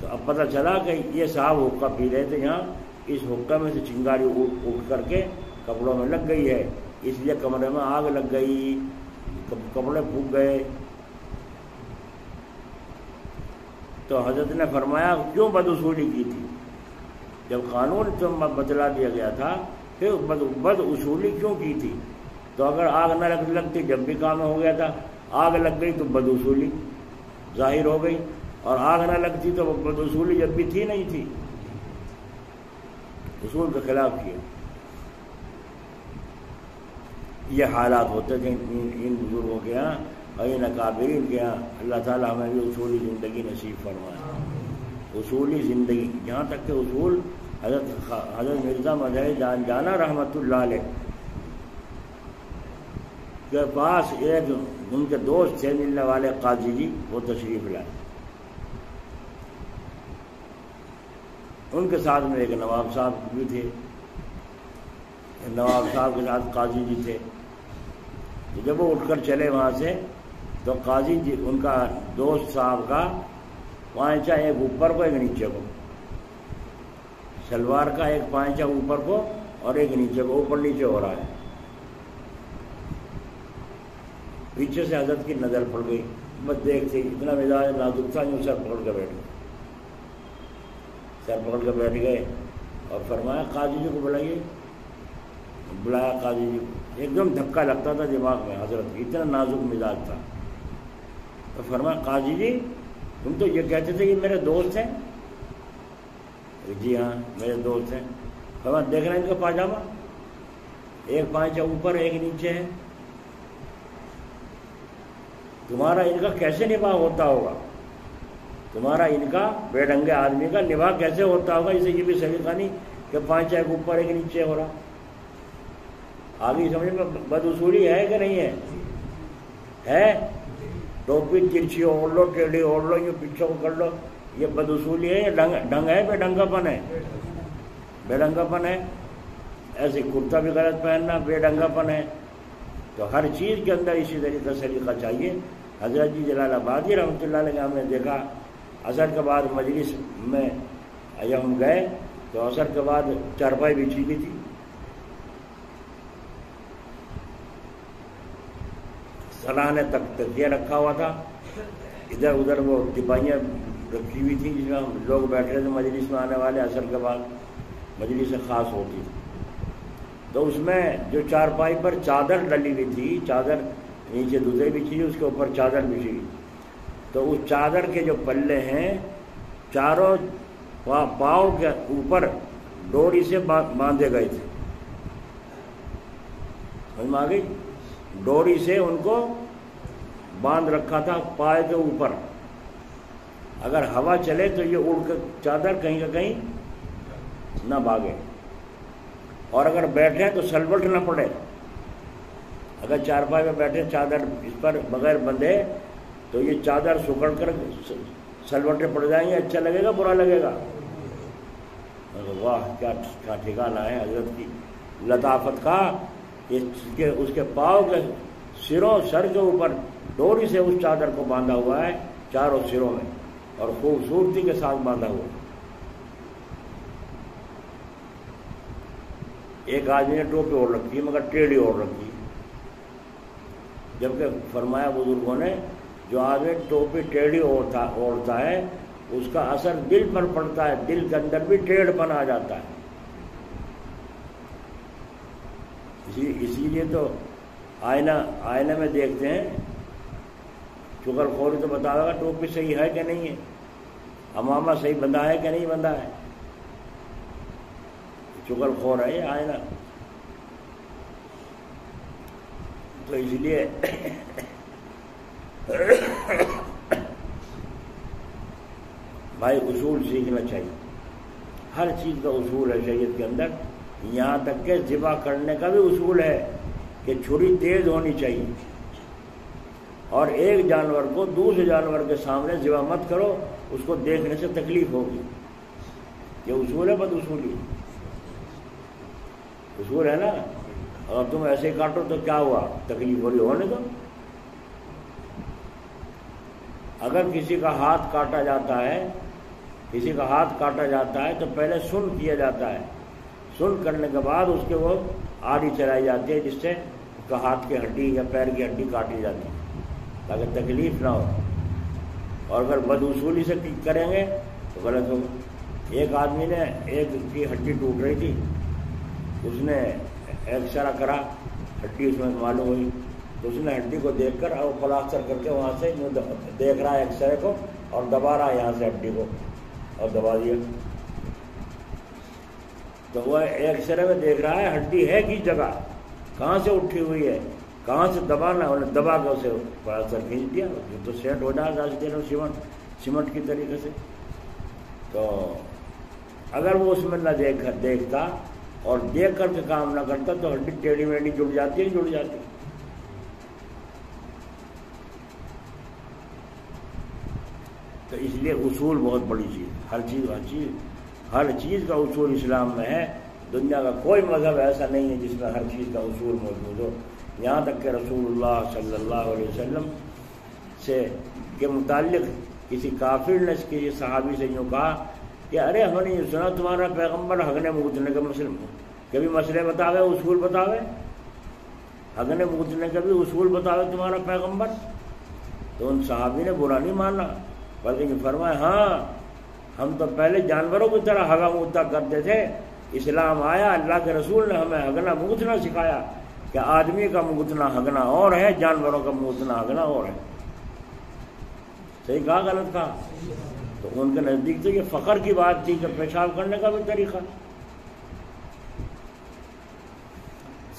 تو اب پتہ چلا کہ یہ صاحب حقہ پی رہے تھے یہاں اس حکم میں سے چنگاری اٹھ کر کے کپڑوں میں لگ گئی ہے، اس لیے کمرے میں آگ لگ گئی، کپڑے پھک گئے۔ تو حضرت نے فرمایا کیوں بدوصولی کی تھی؟ جب قانون تو بتلا دیا گیا تھا، پھر بدوصولی کیوں کی تھی؟ تو اگر آگ نہ لگتی جب بھی کام ہو گیا تھا، آگ لگ گئی تو بدوصولی ظاہر ہو گئی، اور آگ نہ لگتی تو بدوصولی جب بھی تھی نہیں تھی، اصول کے خلاف کیا۔ یہ حالات ہوتے تھے ان بزرگوں کے یہاں اور ان اکابرین کے یہاں۔ اللہ تعالیٰ ہمیں بھی اصولی زندگی نصیب فرمائے، اصولی زندگی۔ جہاں تک کہ اصول حضرت مرزا مظہر جان جانا رحمۃ اللہ علیہ کے پاس ایک ان کے دوست تھے ملنے والے قاضی جی، وہ تشریف لائے۔ ان کے ساتھ میں ایک نواب صاحب بھی تھے، نواب صاحب کے ساتھ قاضی جی تھے۔ تو جب وہ اٹھ کر چلے وہاں سے تو قاضی جی ان کا دوست صاحب کا پائنچا ایک اوپر کو ایک نیچے کو، شلوار کا ایک پائنچا اوپر کو اور ایک نیچے کو، اوپر نیچے ہو رہا ہے۔ پیچھے سے حضرت کی نظر پڑ گئی، بس دیکھتے اتنا مزاج نازک تھا، یوں سر پکڑ کے بیٹھ گئے، سر پکڑ کے بیٹھ گئے اور فرمایا قاضی جی کو بلائیے۔ بلایا قاضی جی کو، ایک دم دھکا لگتا تھا دماغ میں حضرت کی، اتنا نازک مزاج تھا۔ تو فرمایا قاضی جی تم تو یہ کہتے تھے کہ میرے دوست ہیں؟ جی ہاں میرے دوست ہیں۔ فرمایا دیکھ رہے ہیں ان کا پاجامہ، ایک پائنچا اوپر ایک نیچے ہے، تمہارا ان کا کیسے نباہ ہوتا ہوگا؟ تمہارا ان کا بے ڈنگے آدمی کا نباہ کیسے ہوتا ہوگا؟ اسے یہ بھی سلیقہ نہیں کہ پانچ ایک اوپر ایک نیچے ہو رہا۔ آگے سمجھ میں بدوصولی ہے کہ نہیں ہے؟ ٹوپی ترچھی اوڑھ لو، ٹیڑھی اوڑھ لو، یہ پیچھے کو کر لو، یہ بدوصولی ہے یا ڈنگ ہے؟ بے ڈنگا پن ہے، بے ڈنگا پن ہے۔ ایسے کرتا بھی غلط پہننا بے ڈنگا پن ہے۔ تو ہر چیز کے اندر اسی طریقے کا سلیقہ چاہیے۔ حضرت جی جلال آبادی رحمۃ اللہ علیہ ہم نے دیکھا، عصر کے بعد مجلس میں جب ہم گئے تو عصر کے بعد چارپائی بچھی ہوئی تھی، سراہنے تک تکیہ رکھا ہوا تھا، ادھر ادھر وہ ٹپائیاں رکھی ہوئی تھیں جس میں ہم لوگ بیٹھ رہے تھے مجلس میں آنے والے۔ عصر کے بعد مجلس خاص ہوتی تھی تو اس میں جو چارپائی پر چادر ڈلی ہوئی تھی، چادر نیچے دوسرے بچھی ہوئی، اس کے اوپر چادر بچھی ہوئی، تو اس چادر کے جو پلے ہیں چاروں پاؤں کے اوپر ڈوری سے باندھے گئے تھے، سمجھ میں آ گئی؟ ڈوری سے ان کو باندھ رکھا تھا پائے کے اوپر، اگر ہوا چلے تو یہ اڑ کر چادر کہیں کا کہیں نہ بھاگے، اور اگر بیٹھے تو سلوٹ نہ پڑے۔ اگر چارپائی میں بیٹھے چادر اس پر بغیر بندھے تو یہ چادر سکڑ کر سلوٹے پڑ جائیں گے، اچھا لگے گا برا لگے گا؟ واہ کیا ٹھکانہ ہے حضرت کی لطافت کا، اس کے پاؤں کے سر کے اوپر ڈوری سے اس چادر کو باندھا ہوا ہے چاروں سروں میں، اور خوبصورتی کے ساتھ باندھا ہوا ہے۔ ایک آدمی نے ٹوپی اوڑھ رکھی ہے مگر ٹیڑھی اوڑھ رکھی ہے، جبکہ فرمایا بزرگوں نے جو آدمی ٹوپی ٹیڑھی اوڑھتا ہے اس کا اثر دل پر پڑتا ہے، دل کے اندر بھی ٹیڑھ پن آ جاتا ہے۔ اسی لیے تو آئینہ میں دیکھتے ہیں، چغل خوری تو بتا گا ٹوپی صحیح ہے کہ نہیں ہے، امامہ صحیح بندھا ہے کہ نہیں بندھا ہے، چغل خور ہے یہ آئینہ۔ تو اس لیے بھائی اصول سیکھنا چاہیے، ہر چیز کا اصول ہے شریعت کے اندر، یہاں تک کہ ذبح کرنے کا بھی اصول ہے کہ چھری تیز ہونی چاہیے، اور ایک جانور کو دوسرے جانور کے سامنے ذبح مت کرو، اس کو دیکھنے سے تکلیف ہوگی۔ یہ اصول ہے، بد اصولی اصول ہے نا۔ اگر تم ایسے ہی کاٹو تو کیا ہوا، تکلیف ہو رہی ہونے دو۔ اگر کسی کا ہاتھ کاٹا جاتا ہے کسی کا ہاتھ کاٹا جاتا ہے تو پہلے سن کیا جاتا ہے، سن کرنے کے بعد اس کے وہ آڑی چلائی جاتی ہے جس سے اس کا ہاتھ کی ہڈی یا پیر کی ہڈی کاٹی جاتی ہے تاکہ تکلیف نہ ہو، اور اگر بدوصولی سے کریں گے تو غلط ہوگا۔ ایک آدمی نے ایک کی ہڈی ٹوٹ رہی تھی، اس نے ایکسرا کرا، ہڈی اس میں معلوم ہوئی، تو اس نے ہڈی کو دیکھ کر اور پلاسٹر کر کے وہاں سے دیکھ رہا ہے ایکسرے کو اور دبا رہا ہے یہاں سے ہڈی کو اور دبا دیا، تو وہ ایکسرے میں دیکھ رہا ہے ہڈی ہے کس جگہ، کہاں سے اٹھی ہوئی ہے، کہاں سے دبانا، انہوں نے دبا کے اسے پلاسٹر کھینچ دیا، تو سیٹ ہو جائے 10 دنوں سیمنٹ کی طریقے سے۔ تو اگر وہ اس میں نہ دیکھتا اور دیکھ کر کے کام نہ کرتا تو ہڈی ٹیڑھی میڑھی جڑ جاتی ہے، جڑ جاتی۔ تو اس لیے اصول بہت بڑی چیز، ہر چیز کا اصول اسلام میں ہے۔ دنیا کا کوئی مذہب ایسا نہیں ہے جس میں ہر چیز کا اصول موجود ہو، یہاں تک کہ رسول اللہ صلی اللہ علیہ وسلم سے کے متعلق کسی کافر نے کسی صحابی سے یوں کہا کہ ارے ہم نے یہ سنا تمہارا پیغمبر ہگنے موتنے کے کبھی مسئلے بتاوے، اصول بتاوے، ہگنے موتنے کے بھی اصول بتاوے تمہارا پیغمبر؟ تو ان صحابی نے برا نہیں مانا، بلکہ یہ فرمایا ہاں ہم تو پہلے جانوروں کی طرح ہگا موتا کرتے تھے، اسلام آیا، اللہ کے رسول نے ہمیں ہگنا موتنا سکھایا کہ آدمی کا موتنا ہگنا اور ہے، جانوروں کا موتنا ہگنا اور ہے۔ صحیح کہا غلط کہا؟ تو ان کے نزدیک تو یہ فخر کی بات تھی کہ پیشاب کرنے کا بھی طریقہ۔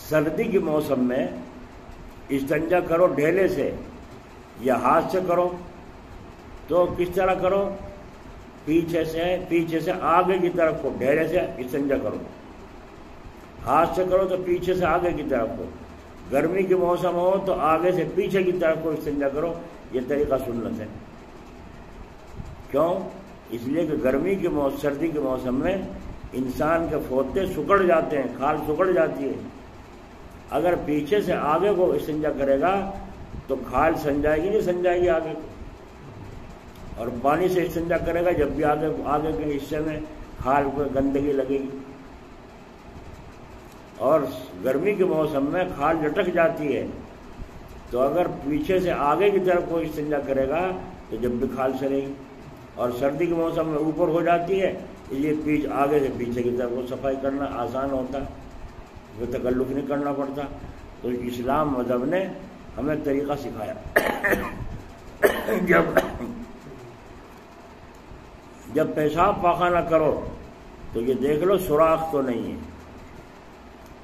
سردی کے موسم میں استنجا کرو ڈھیلے سے یا ہاتھ سے کرو، تو کس طرح کرو؟ پیچھے سے آگے کی طرف کو ڈھیلے سے استنجا کرو، ہاتھ سے کرو تو پیچھے سے آگے کی طرف کو، گرمی کے موسم ہو تو آگے سے پیچھے کی طرف کو استنجا کرو، یہ طریقہ سنت ہے۔ کیوں؟ اس لیے کہ سردی کے موسم میں انسان کے فوتے سکڑ جاتے ہیں، کھال سکڑ جاتی ہے، اگر پیچھے سے آگے کو استنجا کرے گا تو کھال سنجائے گی نہیں سنجائے گی آگے کو، اور پانی سے استنجا کرے گا جب بھی آگے کے حصے میں کھال کو گندگی لگے گی، اور گرمی کے موسم میں کھال لٹک جاتی ہے، تو اگر پیچھے سے آگے کی طرف کوئی استنجا کرے گا تو جب بھی کھال چلے گی، اور سردی کے موسم میں اوپر ہو جاتی ہے، اس لیے آگے سے پیچھے کی طرف کو صفائی کرنا آسان ہوتا ہے، کوئی تکلف نہیں کرنا پڑتا۔ تو اسلام مذہب نے ہمیں طریقہ سکھایا۔ جب پیشاب پاخانہ کرو تو یہ دیکھ لو سوراخ تو نہیں ہے،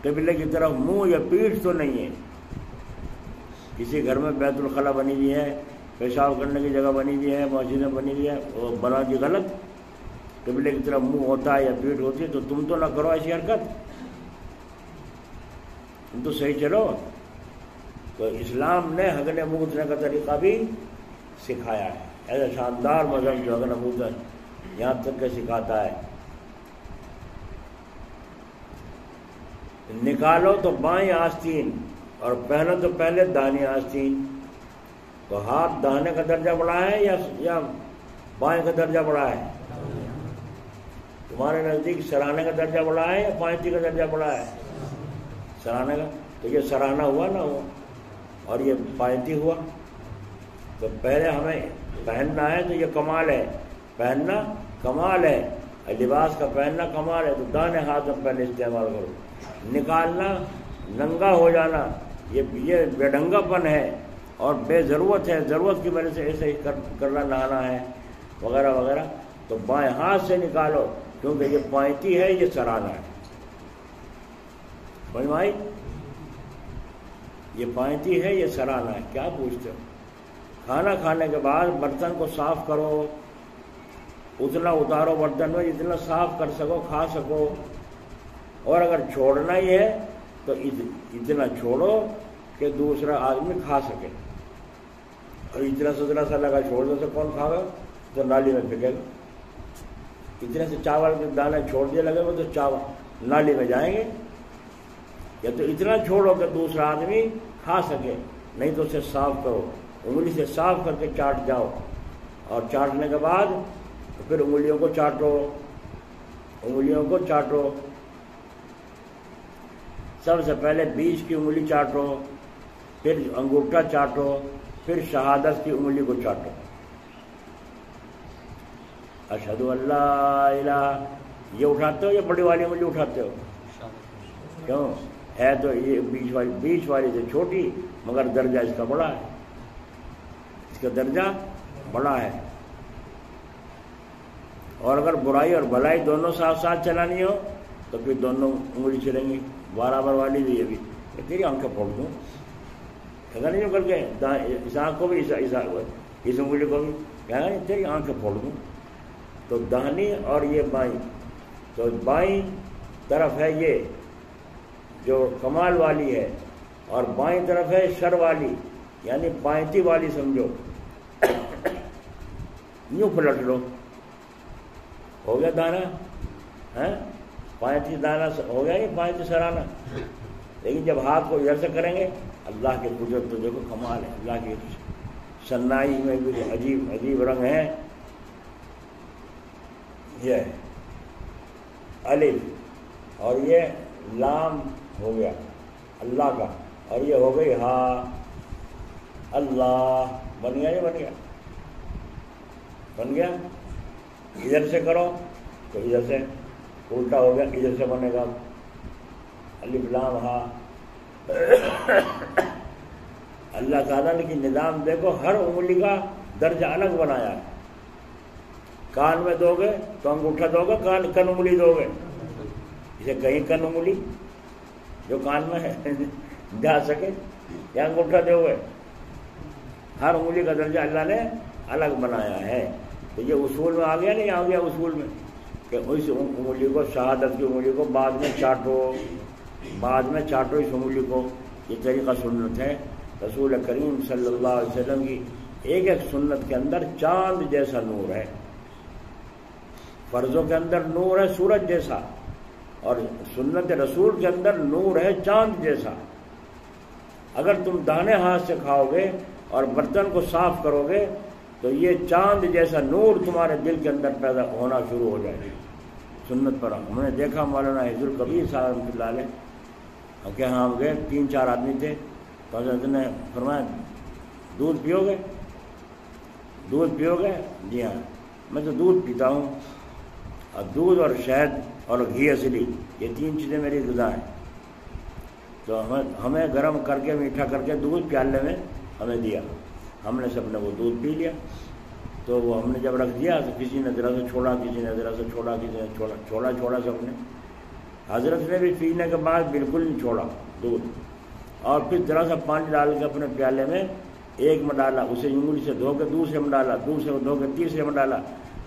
قبلے کی طرف منہ یا پیٹھ تو نہیں ہے۔ کسی گھر میں بیت الخلا بنی ہوئی ہے، پیشاب کرنے کی جگہ بنی ہوئی ہے، مسجدیں بنی ہوئی ہے، وہ بنا دی غلط، قبلے کی طرف منہ ہوتا ہے یا پیٹھ ہوتی ہے، تو تم تو نہ کرو ایسی حرکت، تم تو صحیح چلو۔ تو اسلام نے ہگنے موتنے کا طریقہ بھی سکھایا ہے، ایسا شاندار مذہب جو ہگنے موتنے یہاں تک کہ سکھاتا ہے۔ نکالو تو بائیں آستین اور پہنو تو پہلے دائیں آستین، تو ہاتھ داہنے کا درجہ بڑا ہے یا بائیں کا درجہ بڑا ہے؟ تمہارے نزدیک سراہنے کا درجہ بڑا ہے یا پائنتی کا درجہ بڑا ہے؟ سراہنے کا۔ تو یہ سراہنا ہوا نہ ہوا اور یہ پائنتی ہوا، تو پہلے ہمیں پہننا ہے تو یہ کمال ہے، پہننا کمال ہے، لباس کا پہننا کمال ہے، تو دانے ہاتھ میں پہلے استعمال کرو۔ نکالنا، ننگا ہو جانا، یہ بے ڈھنگا پن ہے اور بے ضرورت ہے، ضرورت کی وجہ سے ایسے ہی کرنا نہانا ہے وغیرہ وغیرہ، تو بائیں ہاتھ سے نکالو، کیونکہ یہ پائنتی ہے، یہ سراہنا ہے۔ سمجھ میں آئی؟ یہ پائنتی ہے، یہ سراہنا ہے۔ کیا پوچھتے ہو؟ کھانا کھانے کے بعد برتن کو صاف کرو، اتنا اتارو برتن میں جتنا صاف کر سکو، کھا سکو، اور اگر چھوڑنا ہی ہے تو اتنا چھوڑو کہ دوسرا آدمی کھا سکے، اور اتنا ستنا سا لگا چھوڑ دو تو کون کھا گا؟ تو نالی میں پھینکے گا۔ اتنے سے چاول کے دانے چھوڑ دیے لگے گا تو چاول نالی میں جائیں گے، یا تو اتنا چھوڑو کہ دوسرا آدمی کھا سکے، نہیں تو اسے صاف کرو، انگلی سے صاف کر کے چاٹ جاؤ، اور چاٹنے کے بعد تو پھر انگلیوں کو چاٹو، انگلیوں کو چاٹو، سب سے پہلے بیچ کی انگلی چاٹو، پھر انگوٹھا چاٹو، پھر شہادت کی انگلی کو چاٹو، اشہد ان لا الہ، یہ اٹھاتے ہو یا بڑی والی انگلی اٹھاتے ہو؟ کیوں؟ ہے تو یہ بیچ والی سے چھوٹی، مگر درجہ اس کا بڑا ہے، اس کا درجہ بڑا ہے۔ اور اگر برائی اور بھلائی دونوں ساتھ ساتھ چلانی ہو تو پھر دونوں انگلی چلیں گی، برابر والی بھی ابھی تیری آنکھیں پھوڑ دوں، کہنا نہیں کر کے اس آنکھ کو بھی اس انگلی کو بھی کہنا نہیں تیری آنکھیں پھوڑ دوں۔ تو داہنی اور یہ بائیں، تو بائیں طرف ہے یہ جو کمال والی ہے، اور بائیں طرف ہے شر والی، یعنی پائنتی والی سمجھو، یوں پلٹ لو، ہو گیا دانا، پائنتی دانا ہو گیا، یہ پائنتی سرانا۔ لیکن جب ہاتھ کو ادھر سے کریں گے، اللہ کے قدرت تو دیکھو کمال ہے، اللہ کی سنائی میں بھی عجیب عجیب رنگ ہے۔ یہ الف اور یہ لام ہو گیا اللہ کا، اور یہ ہو گئی ہا، اللہ بن گیا، یہ بن گیا، بن گیا۔ ادھر سے کرو تو ادھر سے الٹا ہو گیا، ادھر سے بنے گا الف لام ہا۔ اللہ تعالیٰ نے کی نظام دیکھو، ہر انگلی کا درجہ الگ بنایا ہے۔ کان میں دو گے تو انگوٹھا دو گے، کن انگلی دو گے، اسے کہیں کن انگلی جو کان میں جا سکے، یا انگوٹھا دو گے، ہر انگلی کا درجہ اللہ نے الگ بنایا ہے۔ تو یہ اصول میں آ گیا نہیں، آ گیا اصول میں کہ اس انگلی کو، شہادت کی انگلی کو بعد میں چاٹو، بعد میں چاٹو اس انگلی کو، یہ طریقہ سنت ہے رسول کریم صلی اللہ علیہ وسلم کی۔ ایک ایک سنت کے اندر چاند جیسا نور ہے، فرضوں کے اندر نور ہے سورج جیسا، اور سنت رسول کے اندر نور ہے چاند جیسا۔ اگر تم دانے ہاتھ سے کھاؤ گے اور برتن کو صاف کرو گے تو یہ چاند جیسا نور تمہارے دل کے اندر پیدا ہونا شروع ہو جائے گا سنت پر۔ ہم نے دیکھا مولانا حفظ القبیر صاحب رحمۃ اللہ علیہ کہ ہم گئے، 3-4 آدمی تھے، تو حضرت نے فرمایا دودھ پیو گے؟ دودھ پیو گے؟ جی ہاں، میں تو دودھ پیتا ہوں، اور دودھ اور شہد اور گھی اصلی، یہ 3 چیزیں میری غذا ہیں۔ تو ہمیں گرم کر کے، میٹھا کر کے دودھ پیالے میں ہمیں دیا، ہم نے سب نے وہ دودھ پی لیا۔ تو وہ ہم نے جب رکھ دیا تو کسی نے ذرا سے چھوڑا، کسی نے ذرا سے چھوڑا، کسی نے چھوڑا سب نے۔ حضرت نے بھی پینے کے بعد بالکل نہیں چھوڑا دودھ، اور پھر ذرا سا پانی ڈال کے اپنے پیالے میں ایک میں ڈالا، اسے انگلی سے دھو کے دوسرے میں ڈالا، دوسرے میں دھو کے تیسرے میں ڈالا،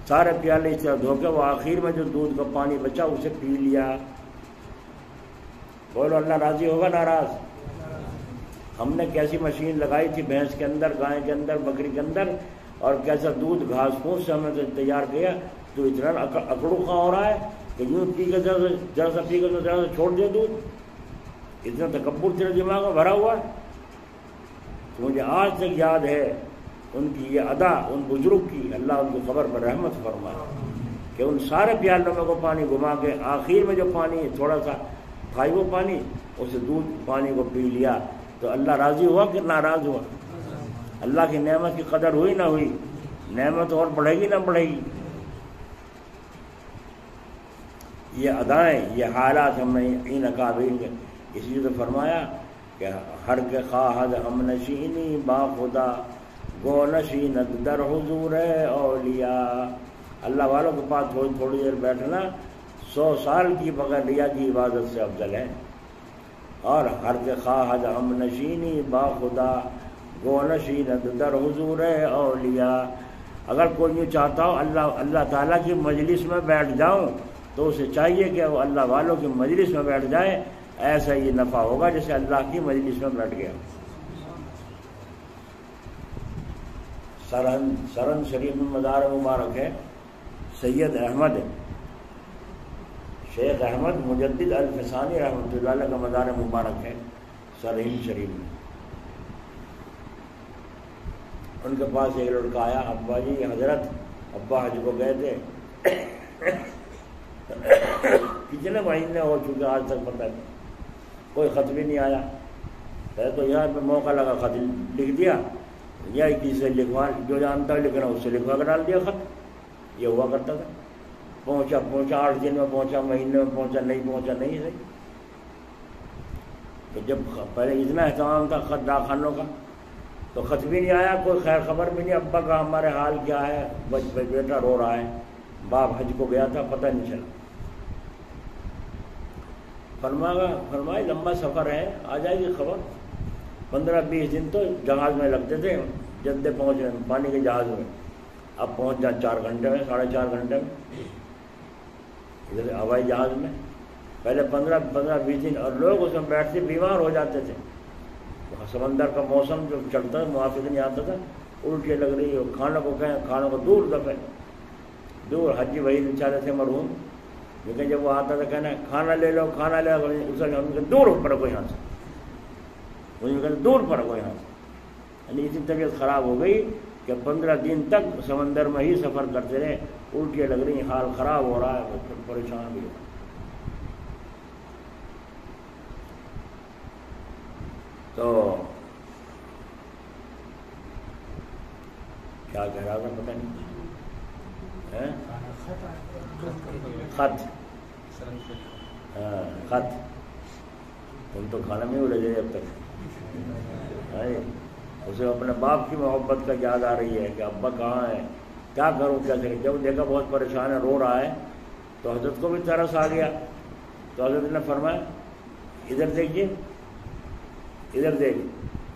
سارے پیالے اس طرح دھو کے وہ آخر میں جو دودھ کا پانی بچا اسے پی لیا۔ بولو اللہ راضی ہوگا ناراض؟ ہم نے کیسی مشین لگائی تھی بھینس کے اندر، گائے کے اندر، بکری کے اندر، اور کیسا دودھ گھاس پھوس سے ہم نے تیار کیا، تو اتنا اکڑو خواہ ہو رہا ہے کہ یوں پی کے ذرا سا پی کے ذرا سا چھوڑ دے دودھ، اتنا تکبر تیرے دماغ میں بھرا ہوا ہے۔ تو مجھے آج تک یاد ہے ان کی یہ ادا، ان بزرگ کی، اللہ ان کی قبر پر رحمت فرمائے، کہ ان سارے پیالوں میں کو پانی گھما کے آخر میں جو پانی تھوڑا سا کھائی وہ پانی، اسے دودھ پانی کو پی لیا۔ تو اللہ راضی ہوا کہ ناراض ہوا؟ اللہ کی نعمت کی قدر ہوئی نہ ہوئی؟ نعمت اور بڑھے گی نہ بڑھے گی؟ یہ ادائیں، یہ حالات ہم نے ان اکابرین کے، اس لیے تو فرمایا کہ ہر کے خواہد ہم نشینی با خدا، گو نشینت در حضور اولیاء۔ اللہ والوں کے پاس تھوڑی دیر بیٹھنا 100 سال کی بغیر ریا کی عبادت سے افضل ہے۔ اور ہر کے خواہد ہم نشینی با خدا، گو نشینت در حضور اولیاء۔ اگر کوئی یوں چاہتا ہو اللہ تعالیٰ کی مجلس میں بیٹھ جاؤں، تو اسے چاہیے کہ وہ اللہ والوں کی مجلس میں بیٹھ جائے، ایسا یہ نفع ہوگا جیسے اللہ کی مجلس میں بیٹھ گیا۔ سرہند شریف میں مزار مبارک ہے سید احمد، شیخ احمد مجدد الفسانی رحمۃ اللہ علیہ کا مزار مبارک ہے سرہند شریف میں۔ ان کے پاس ایک لڑکا آیا، ابا جی حضرت ابا حج کو گئے تھے کتنے مہینے ہو چکے آج تک پتہ نہیں، کوئی خط بھی نہیں آیا. تو یار میں موقع لگا خط لکھ دیا، یا کسی سے لکھوا، جو جانتا ہے لکھنا اس سے لکھوا کر ڈال دیا خط. یہ ہوا کرتا تھا. پہنچا 8 دن میں پہنچا، مہینے میں پہنچا نہیں صحیح. تو جب پہلے اتنا اہتمام تھا خط ڈاکخانوں کا، تو خط بھی نہیں آیا، کوئی خیر خبر بھی نہیں. ابا کا ہمارے حال کیا ہے، بیٹا رو رہا ہے، باپ حج کو گیا تھا پتہ نہیں چلا. فرمایا لمبا سفر ہے، آ جائے گی خبر. 15-20 دن تو جہاز میں لگتے تھے، جدے پہنچے پانی کے جہاز میں. اب پہنچ جائیں 4 گھنٹے میں، 4.5 گھنٹے میں ادھر ہوائی جہاز میں. پہلے 15-20 دن، اور لوگ اس میں بیٹھتے بیمار ہو جاتے تھے. سمندر کا موسم جو چلتا ہے موافق نہیں آتا تھا، الٹی لگ رہی ہو، کھانوں کو دور حجی وہی بیچارے تھے مرحوم، لیکن جب وہ آتا تھا کہنا کھانا لے لو دور پڑو یہاں سے، دور پڑو یہاں سے. یعنی اتنی طبیعت خراب ہو گئی کہ 15 دن تک سمندر میں ہی سفر کرتے رہے. الٹیاں لگ رہی، حال خراب ہو رہا ہے، پریشان بھی ہو. تو کیا کہہ رہا تھا پتہ نہیں. خط، خط تم تو کھانا میں الجھے جب تک. اسے اپنے باپ کی محبت کا یاد آ رہی ہے کہ ابا کہاں ہے، کیا کروں کیا کریں. جب دیکھا بہت پریشان ہے، رو رہا ہے، تو حضرت کو بھی ترس آ گیا. تو حضرت نے فرمایا ادھر دیکھیے، ادھر دیکھ.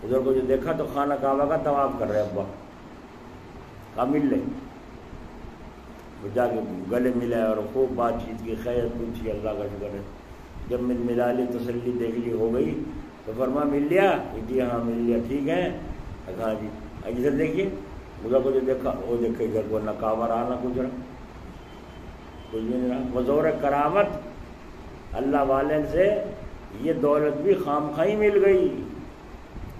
ادھر کو جو دیکھا تو خانہ کعبہ کا طواف کر رہے ابا. کہا مل لے. جا کے گلے ملے اور خوب بات چیت کی، خیر پوچھی، اللہ کا شکر ہے. جب ملا لی، تسلی دیکھ لی، ہو گئی. تو فرما مل لیا؟ جی ہاں مل لیا. ٹھیک ہے. کہا جی ادھر دیکھیے. ادھر کو جو دیکھا وہ دیکھے ادھر کو، نہ کعبہ رہا نہ کچھ رہا، کچھ بھی نہیں رہا. بظور کرامت اللہ والے سے یہ دولت بھی خام خواہی مل گئی.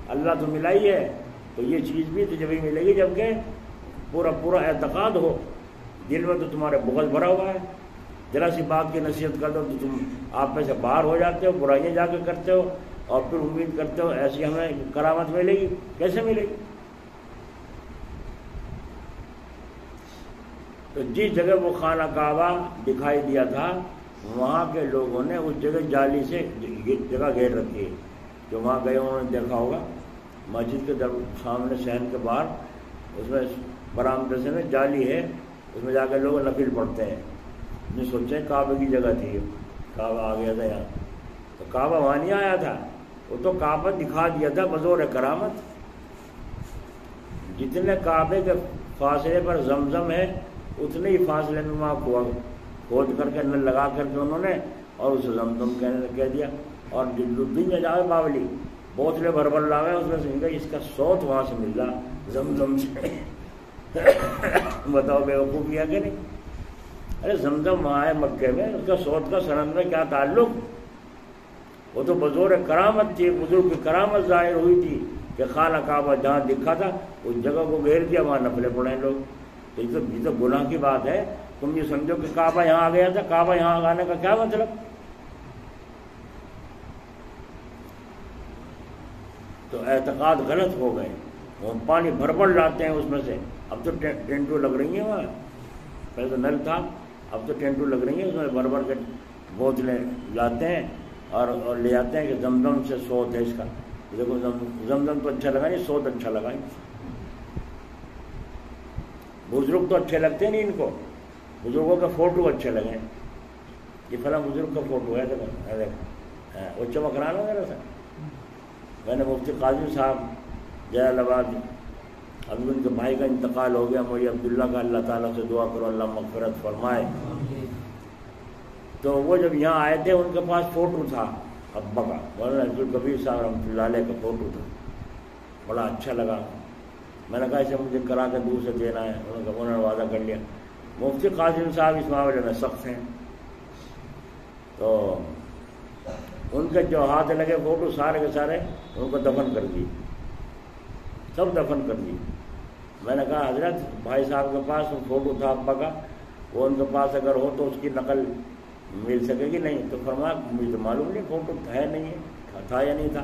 اللہ تو ملا ہی ہے، تو یہ چیز بھی تجھے بھی ملے گی جبکہ پورا اعتقاد ہو. دل میں تو تمہارے بغض بھرا ہوا ہے. ذرا سی بات کی نصیحت کر دو تو تم آپ میں سے باہر ہو جاتے ہو، برائیاں جا کے کرتے ہو، اور پھر امید کرتے ہو ایسی ہمیں کرامت ملے گی. کیسے ملے گی؟ تو جس جگہ وہ خانہ کعبہ دکھائی دیا تھا، وہاں کے لوگوں نے اس جگہ جالی سے جگہ گھیر رکھی ہے. جو وہاں گئے انہوں نے دیکھا ہوگا، مسجد کے سامنے صحن کے باہر اس میں برآمدے سے میں جالی ہے، اس میں جا کے لوگ نفل پڑھتے ہیں. نے سوچے کعبے کی جگہ تھی، کعبہ آ گیا تھا یہاں. تو کعبہ وہاں نہیں آیا تھا، وہ تو کعبہ دکھا دیا تھا بظور کرامت. جتنے کعبے کے فاصلے پر زمزم ہے، اتنے ہی فاصلے میں وہاں کھود کر کے نل لگا کر کے انہوں نے، اور اسے زمزم کہہ دیا. اور دن میں جاوے باولی بوتلیں بھر لاوے، اس میں سے اس کا صوت وہاں سے مل رہا زمزم سے. بتاؤ بے وقوف کیا کہ نہیں؟ ارے زمزم وہاں ہے مکے میں، اس کا صوت کا سند میں کیا تعلق؟ وہ تو بظور کرامت تھی، بزرگ کی کرامت ظاہر ہوئی تھی کہ خانہ کعبہ جہاں دکھا تھا اس جگہ کو گھیر دیا، وہاں نفلیں پڑھیں لوگ. تو یہ تو گناہ کی بات ہے. تم یہ سمجھو کہ کعبہ یہاں آ گیا تھا، کعبہ یہاں آنے کا کیا مطلب؟ تو اعتقاد غلط ہو گئے. وہ پانی بھر لاتے ہیں اس میں سے. اب تو ٹینٹو لگ رہی ہیں وہاں، پہلے تو نل تھا، اب تو ٹینٹو لگ رہی ہیں، اس میں بھر کے بوتلیں لاتے ہیں اور لے جاتے ہیں کہ زمزم سے صوت ہے اس کا. دیکھو زمزم تو اچھا لگا نہیں، صوت اچھا لگا. بزرگ تو اچھے لگتے نہیں ان کو، بزرگوں کے فوٹو اچھے لگے. یہ فلاں بزرگ کا فوٹو ہے، دیکھو وہ چمک رہا نا ذرا سا. میں نے مفتی قاضی صاحب جلال آباد، ابھی ان کے بھائی کا انتقال ہو گیا، مولوی عبداللہ کا، اللہ تعالیٰ سے دعا کرو اللہ مغفرت فرمائے. تو وہ جب یہاں آئے تھے ان کے پاس فوٹو تھا ابا کا، مولانا عبدالکبیر صاحب رحمۃ اللہ علیہ کا فوٹو تھا. بڑا اچھا لگا. میں نے کہا اسے مجھے کرا کے دور سے دینا ہے. انہوں نے وعدہ کر لیا. مفتی قاسم صاحب اس معاملے میں سخت ہیں، تو ان کے جو ہاتھ لگے فوٹو سارے کے سارے ان کو دفن کر دی، سب دفن کر دی. میں نے کہا حضرت بھائی صاحب کے پاس فوٹو تھا ابا کا، وہ ان کے پاس اگر ہو تو اس کی نقل مل سکے گی نہیں؟ تو فرمایا مجھے تو معلوم نہیں فوٹو ہے نہیں ہے، تھا یا نہیں تھا۔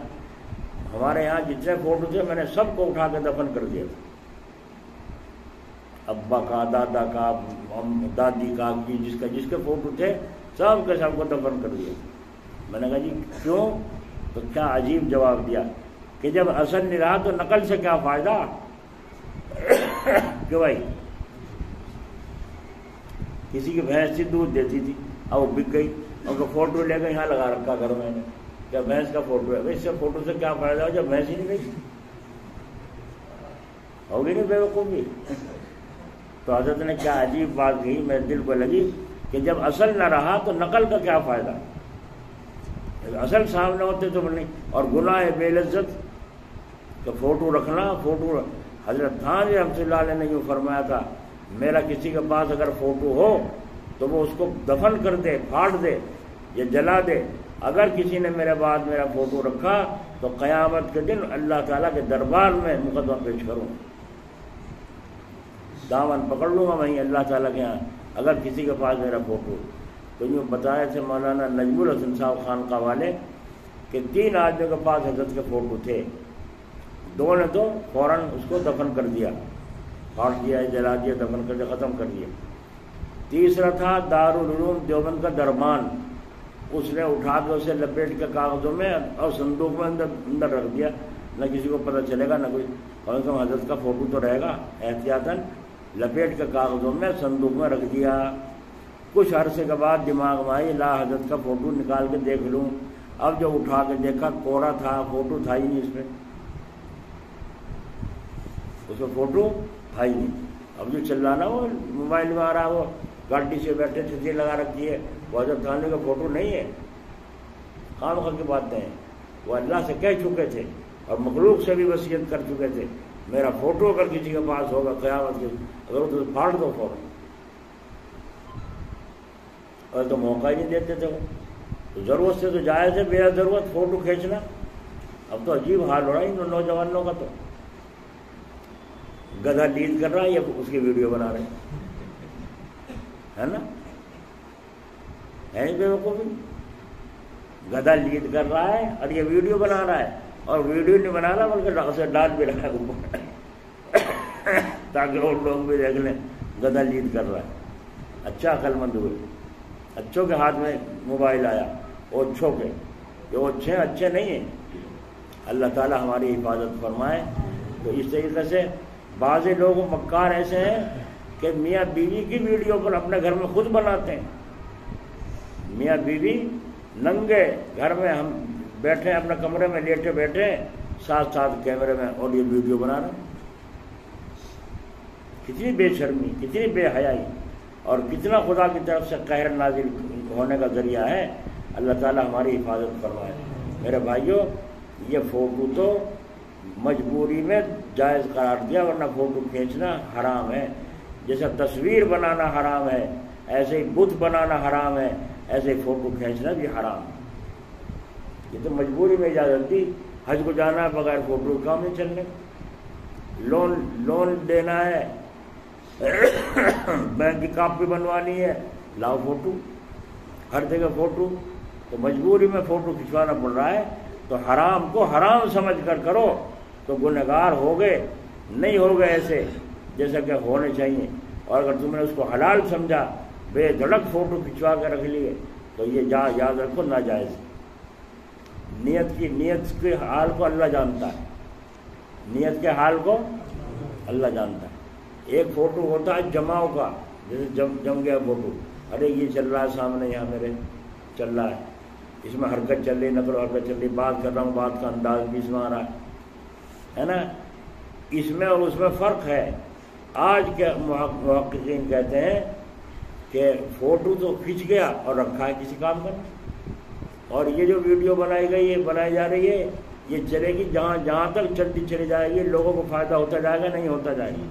ہمارے یہاں جتنے فوٹو تھے میں نے سب کو اٹھا کے دفن کر دیا تھا، ابا کا، دادا کا، دادی کا، جس کے فوٹو تھے سب کے سب کو دفن کر دیا۔ میں نے کہا جی کیوں؟ تو کیا عجیب جواب دیا کہ جب اصل نہیں رہا تو نقل سے کیا فائدہ؟ کہ بھائی کسی کی بھینس تھی دودھ دیتی تھی، اب وہ بک گئی، اور وہ فوٹو لے کے یہاں لگا رکھا گھر میں نے، کیا بھینس کا فوٹو ہے؟ اس سے فوٹو سے کیا فائدہ ہو جب بھینس ہی نہیں گئی؟ ہوگی نہیں بیوقوفی؟ تو حضرت نے کیا عجیب بات کہی، میرے دل کو لگی کہ جب اصل نہ رہا تو نقل کا کیا فائدہ؟ اصل سامنے ہوتے تو نہیں۔ اور گناہ بے لذت کہ فوٹو رکھنا، فوٹو حضرت تھانوی رحمۃ اللہ علیہ نے یوں فرمایا تھا، میرا کسی کے پاس اگر فوٹو ہو تو وہ اس کو دفن کر دے، پھاڑ دے یا جلا دے۔ اگر کسی نے میرے بعد میرا فوٹو رکھا تو قیامت کے دن اللہ تعالیٰ کے دربار میں مقدمہ پیش کروں، دامن پکڑ لوں گا وہیں اللہ تعالیٰ کے یہاں اگر کسی کے پاس میرا فوٹو۔ تو یوں بتایا تھے مولانا نجم الحسن صاحب خانقاہ والے کہ 3 آدمیوں کے پاس حضرت کے فوٹو تھے، 2 نے تو فوراً اس کو دفن کر دیا، پھاڑ دیا، جلا دیا، دفن کر دیا، ختم کر دیا۔ تیسرا تھا دارالعلوم دیوبند کا دربان، اس نے اٹھا کے اسے لپیٹ کے کاغذوں میں اور صندوق میں اندر رکھ دیا، نہ کسی کو پتہ چلے گا، نہ کوئی، کم سے کم حضرت کا فوٹو تو رہے گا، احتیاطاً لپیٹ کے کاغذوں میں صندوق میں رکھ دیا۔ کچھ عرصے کے بعد دماغ میں آئی لا حضرت کا فوٹو نکال کے دیکھ لوں، اب جب اٹھا کے دیکھا کوڑا تھا، فوٹو تھا ہی نہیں اس میں، اس میں فوٹو تھا ہی نہیں۔ اب جو چل رہا نا وہ موبائل میں آ رہا، وہ گاڑی سے بیٹھے تصویر لگا رکھی ہے، وہ حضرت تھانوی کا فوٹو نہیں ہے، خام خواہ کی باتیں ہیں۔ وہ اللہ سے کہہ چکے تھے اور مخلوق سے بھی وصیت کر چکے تھے، میرا فوٹو اگر کسی کے پاس ہوگا قیامت کے اگر وہ تو پھاڑ دو فوراً، اور تو موقع ہی نہیں دیتے تھے وہ۔ تو ضرورت سے تو جائز ہے، بے ضرورت فوٹو کھینچنا۔ اب تو عجیب حال ہو رہا ہے ان نوجوانوں کا، تو گدھا لیڈ کر رہا ہے یا اس کی ویڈیو بنا رہے ہے نا، ہے نہیں بیوقوفی؟ گدھا لیڈ کر رہا ہے اور یہ ویڈیو بنا رہا ہے، اور ویڈیو نہیں بنا رہا بلکہ اسے ڈال بھی رہا ہے اوپر تاکہ اور لوگ بھی دیکھ لیں گدھا لیڈ کر رہا ہے۔ اچھا عقل مند ہوئے، اچھوں کے ہاتھ میں موبائل آیا، اوچھوں کے، جو اچھے نہیں ہیں، اللہ تعالیٰ ہماری حفاظت فرمائے۔ تو اس طریقے سے بعض لوگ مکار ایسے ہیں کہ میاں بیوی کی ویڈیو پر اپنے گھر میں خود بناتے ہیں، میاں بیوی ننگے گھر میں ہم بیٹھے ہیں اپنے کمرے میں لیٹے بیٹھے ساتھ ساتھ کیمرے میں آڈیو ویڈیو بنا رہے ہیں۔ کتنی بے شرمی، کتنی بے حیائی، اور کتنا خدا کی طرف سے قہر نازل ہونے کا ذریعہ ہے۔ اللہ تعالیٰ ہماری حفاظت فرمائے۔ میرے بھائیوں، یہ فوٹو تو مجبوری میں جائز قرار دیا، ورنہ فوٹو کھینچنا حرام ہے۔ جیسے تصویر بنانا حرام ہے، ایسے ہی بت بنانا حرام ہے، ایسے ہی فوٹو کھینچنا بھی حرام ہے۔ یہ تو مجبوری میں اجازت دی، حج کو جانا ہے بغیر فوٹو کام نہیں چلنے، لون دینا ہے، بینک کی کاپی بنوانی ہے، لاؤ فوٹو، ہر جگہ فوٹو۔ تو مجبوری میں فوٹو کھنچوانا پڑ رہا ہے، تو حرام کو حرام سمجھ کر کرو تو گنہگار ہو گئے، نہیں ہو گئے ایسے جیسا کہ ہونے چاہیے۔ اور اگر تم نے اس کو حلال سمجھا، بے دھڑک فوٹو کھنچوا کے رکھ لیے، تو یہ یاد رکھو ناجائز۔ نیت کے حال کو اللہ جانتا ہے، نیت کے حال کو اللہ جانتا ہے۔ ایک فوٹو ہوتا ہے جماؤ کا، جیسے جم گیا فوٹو، ارے یہ چل رہا ہے سامنے، یہاں میرے چل رہا ہے، اس میں حرکت چل رہی، نقل و حرکت چل رہی، بات کر رہا ہوں، بات کا انداز بھی اس میں آ رہا ہے نا۔ اس میں اور اس میں فرق ہے۔ آج کے محققین کہتے ہیں کہ فوٹو تو کھنچ گیا اور رکھا ہے کسی کام پر، اور یہ جو ویڈیو بنائی جا رہی ہے، یہ چلے گی جہاں تک چلتی چلی جائے گی، لوگوں کو فائدہ ہوتا جائے گا، نہیں ہوتا جائے گا،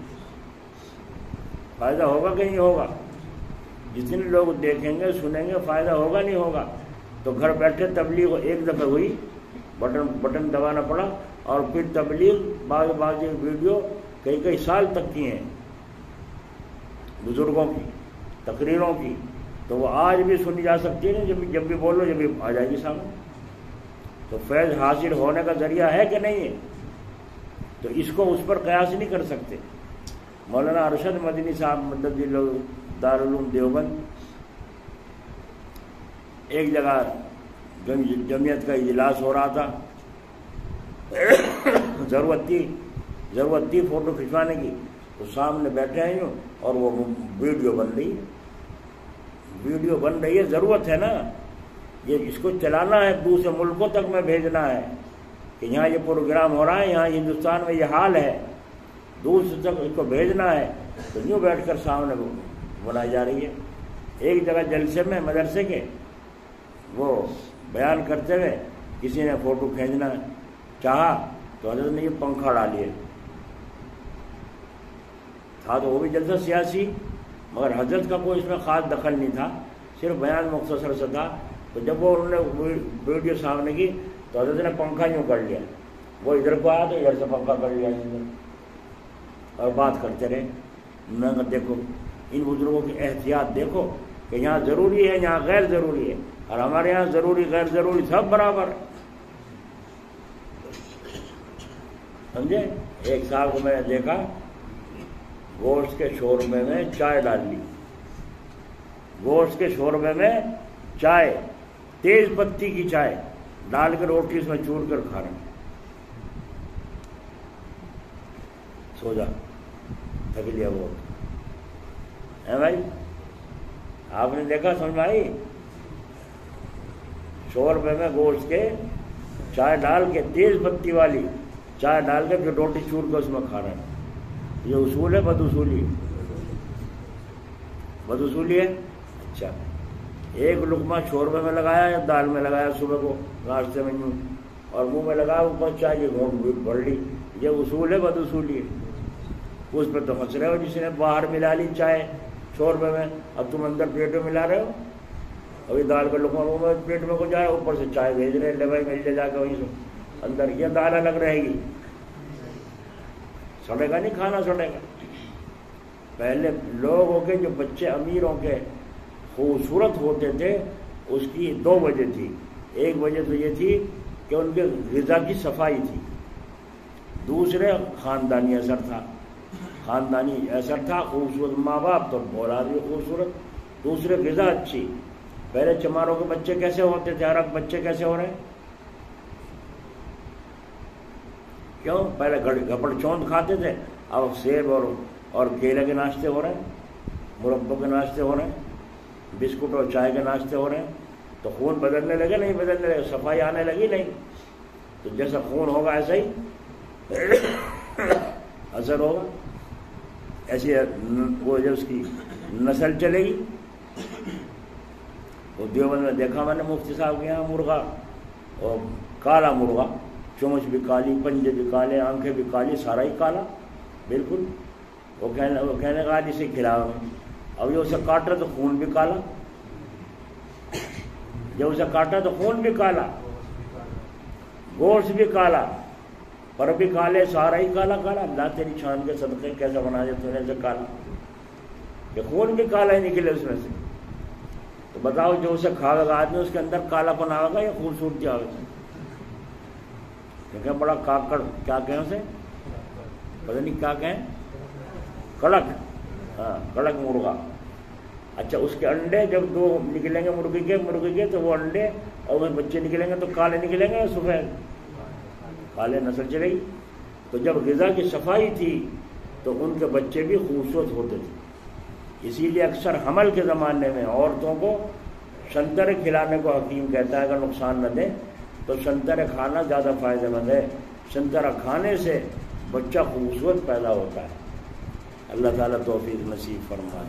فائدہ ہوگا کہ نہیں ہوگا؟ جتنے لوگ دیکھیں گے سنیں گے، فائدہ ہوگا نہیں ہوگا؟ تو گھر بیٹھے تبلیغ ایک دفعہ ہوئی، بٹن دبانا پڑا، اور پھر تبلیغ بعض ویڈیو کئی کئی سال تک کی ہیں بزرگوں کی تقریروں کی، تو وہ آج بھی سنی جا سکتی ہے نا، جب بھی بولو جب بھی آ جائے گی سامنے. تو فیض حاصل ہونے کا ذریعہ ہے کہ نہیں ہے؟ تو اس کو اس پر قیاس نہیں کر سکتے. مولانا ارشد مدنی صاحب مدد دارالعلوم دیوبند ایک جگہ جمعیت کا اجلاس ہو رہا تھا، ضرورت تھی فوٹو کھنچوانے کی، تو سامنے بیٹھے ہیں اور وہ ویڈیو بن رہی ہے. ضرورت ہے نا، یہ اس کو چلانا ہے، دوسرے ملکوں تک میں بھیجنا ہے کہ یہاں یہ پروگرام ہو رہا ہے، یہاں ہندوستان میں یہ حال ہے، دوسرے تک اس کو بھیجنا ہے. تو یوں بیٹھ کر سامنے بنائی جا رہی ہے. ایک جگہ جلسے میں مدرسے کے وہ بیان کرتے ہوئے کسی نے فوٹو کھینچنا چاہا تو حضرت نے یہ پنکھا ڈالیے تھا، تو وہ بھی جلسہ سیاسی، مگر حضرت کا کوئی اس میں خاص دخل نہیں تھا، صرف بیان مختصر سے تھا. تو جب وہ انہوں نے ویڈیو سامنے کی تو حضرت نے پنکھا یوں کر لیا، وہ ادھر کو آیا تو ادھر سے پنکھا کر لیا اور بات کرتے رہے. میں نے کہا دیکھو ان بزرگوں کی احتیاط دیکھو کہ یہاں ضروری ہے، یہاں غیر ضروری ہے، اور ہمارے یہاں ضروری غیر ضروری سب برابر ہے. سمجھے؟ ایک صاحب کو میں نے دیکھا گوشت کے شوربے میں چائے ڈال لی، گوشت کے شوربے میں چائے، تیز پتی کی چائے ڈال کر روٹی اس میں چور کر کھا رہے ہیں. سو جا، تھک لیا وہ ہے بھائی. آپ نے دیکھا، سمجھ میں آئی؟ شوربے میں گوشت کے چائے ڈال کے، تیز پتی والی چائے ڈال کے پھر روٹی چور کے اس میں کھا رہے ہیں. یہ اصول ہے بدوصولی؟ بدوصولی ہے. اچھا، ایک لقمہ شوربے میں لگایا یا دال میں لگایا صبح کو ناشتے میں یوں، اور منہ میں لگایا اوپر چائے کی گھونٹ بھر لی، یہ اصول ہے بدوصولی ہے؟ اس پہ تو ہنس رہے ہو جس نے باہر ملا لی چائے شوربے میں، اب تم اندر پیٹ میں ملا رہے ہو. ابھی دال کا لقمہ منہ میں پیٹ میں کو جائے، اوپر سے چائے بھیج رہے، لے بھائی مل جا کے وہیں سے اندر، یہ دال الگ رہے گی، سڑے گا نہیں، کھانا سڑے گا. پہلے لوگوں کے جو بچے امیروں کے خوبصورت ہوتے تھے اس کی دو وجہ تھی. ایک وجہ تو یہ تھی کہ ان کے غذا کی صفائی تھی، دوسرے خاندانی اثر تھا. خاندانی اثر تھا، خوبصورت ماں باپ تو اولاد بھی خوبصورت، دوسرے غذا اچھی. پہلے چماروں کے بچے کیسے ہوتے تھے، عرب بچے کیسے ہو رہے ہیں؟ کیوں؟ پہلے گھپڑ چوند کھاتے تھے، اب سیب اور کیلے کے ناشتے ہو رہے ہیں، مربوں کے ناشتے ہو رہے ہیں، بسکٹ اور چائے کے ناشتے ہو رہے ہیں. تو خون بدلنے لگے؟ نہیں بدلنے لگے، صفائی آنے لگی نہیں. تو جیسا خون ہوگا ایسا ہی اثر ہوگا، ایسی وہ جو اس کی نسل چلے گی. وہ دیوبند میں دیکھا میں نے مفتی صاحب کے یہاں مرغا، اور کالا مرغا، چونچ بھی کالی، پنجے بھی کالے، آنکھیں بھی کالی، سارا ہی کالا بالکل. وہ کہنے کا جسے کھلاؤ، اب جو اسے کاٹا تو خون بھی کالا، جب اسے کاٹا تو خون بھی کالا، گوشت بھی کالا، پر بھی کالے، سارا ہی کالا کالا. اللہ تیری چھان کے صدقے کیسا بنا دے تو نے سے کالا، کہ خون بھی کالا ہی نکلے اس میں سے. تو بتاؤ جو اسے کھا گا آدمی اس کے اندر کالا پن آئے گا یا خوبصورتی آئے گی؟ کیونکہ بڑا کاکڑ، کیا کہیں اسے، پتہ نہیں کیا کہیں، کڑک، ہاں کڑک مرغا. اچھا، اس کے انڈے جب دو نکلیں گے مرغی کے تو وہ انڈے اور وہ بچے نکلیں گے تو کالے نکلیں گے، سفید کالے نسل چلے گی. تو جب غذا کی صفائی تھی تو ان کے بچے بھی خوبصورت ہوتے تھے. اسی لیے اکثر حمل کے زمانے میں عورتوں کو سنترے کھلانے کو حکیم کہتا ہے اگر نقصان نہ دے تو سنترے کھانا زیادہ فائدہ مند ہے. سنترا کھانے سے بچہ خوبصورت پیدا ہوتا ہے. اللہ تعالیٰ توفیق نصیب فرمائے.